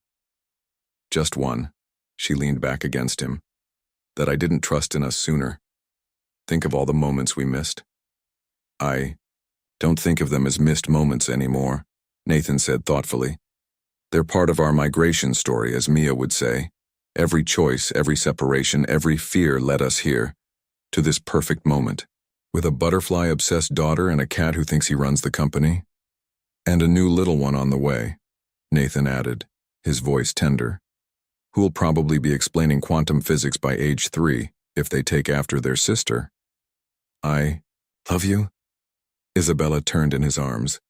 "Just one," she leaned back against him, "that I didn't trust in us sooner. Think of all the moments we missed." "I don't think of them as missed moments anymore," Nathan said thoughtfully. "They're part of our migration story, as Mia would say. Every choice, every separation, every fear led us here, to this perfect moment, with a butterfly-obsessed daughter and a cat who thinks he runs the company. And a new little one on the way," Nathan added, his voice tender, "who'll probably be explaining quantum physics by age 3 if they take after their sister." "I love you?" Isabella turned in his arms.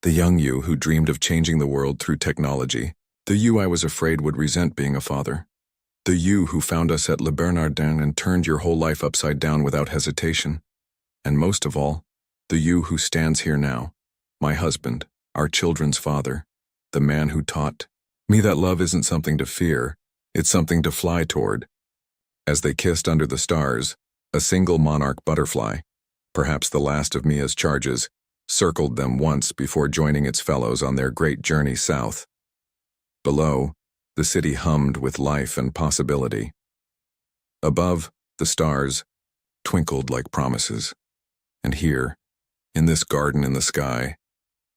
"The young you who dreamed of changing the world through technology, the you I was afraid would resent being a father, the you who found us at Le Bernardin and turned your whole life upside down without hesitation, and most of all, the you who stands here now, my husband, our children's father, the man who taught me that love isn't something to fear, it's something to fly toward." As they kissed under the stars, a single monarch butterfly, perhaps the last of Mia's charges, circled them once before joining its fellows on their great journey south. Below, the city hummed with life and possibility. Above, the stars twinkled like promises. And here, in this garden in the sky,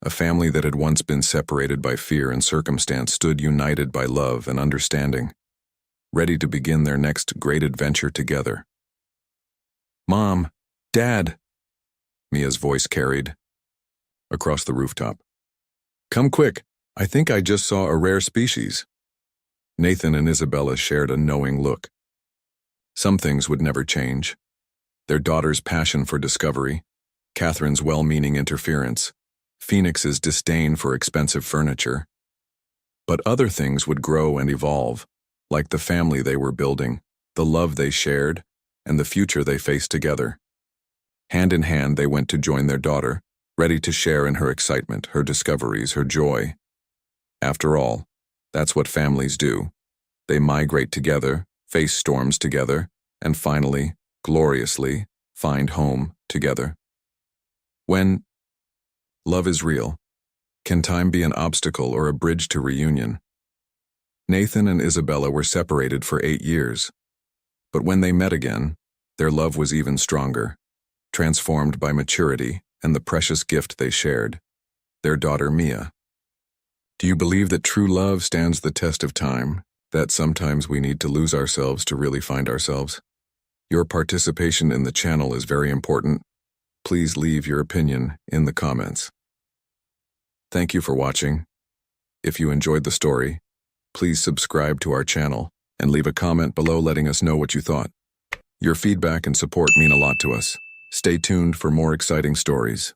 a family that had once been separated by fear and circumstance stood united by love and understanding, ready to begin their next great adventure together. "Mom! Dad!" Mia's voice carried across the rooftop. "Come quick, I think I just saw a rare species." Nathan and Isabella shared a knowing look. Some things would never change. Their daughter's passion for discovery, Catherine's well-meaning interference, Phoenix's disdain for expensive furniture. But other things would grow and evolve, like the family they were building, the love they shared, and the future they faced together. Hand in hand, they went to join their daughter, ready to share in her excitement, her discoveries, her joy. After all, that's what families do. They migrate together, face storms together, and finally, gloriously, find home together. When love is real, can time be an obstacle or a bridge to reunion? Nathan and Isabella were separated for 8 years, but when they met again, their love was even stronger, transformed by maturity and the precious gift they shared, their daughter Mia. Do you believe that true love stands the test of time, that sometimes we need to lose ourselves to really find ourselves? Your participation in the channel is very important. Please leave your opinion in the comments. Thank you for watching. If you enjoyed the story, please subscribe to our channel and leave a comment below letting us know what you thought. Your feedback and support mean a lot to us. Stay tuned for more exciting stories.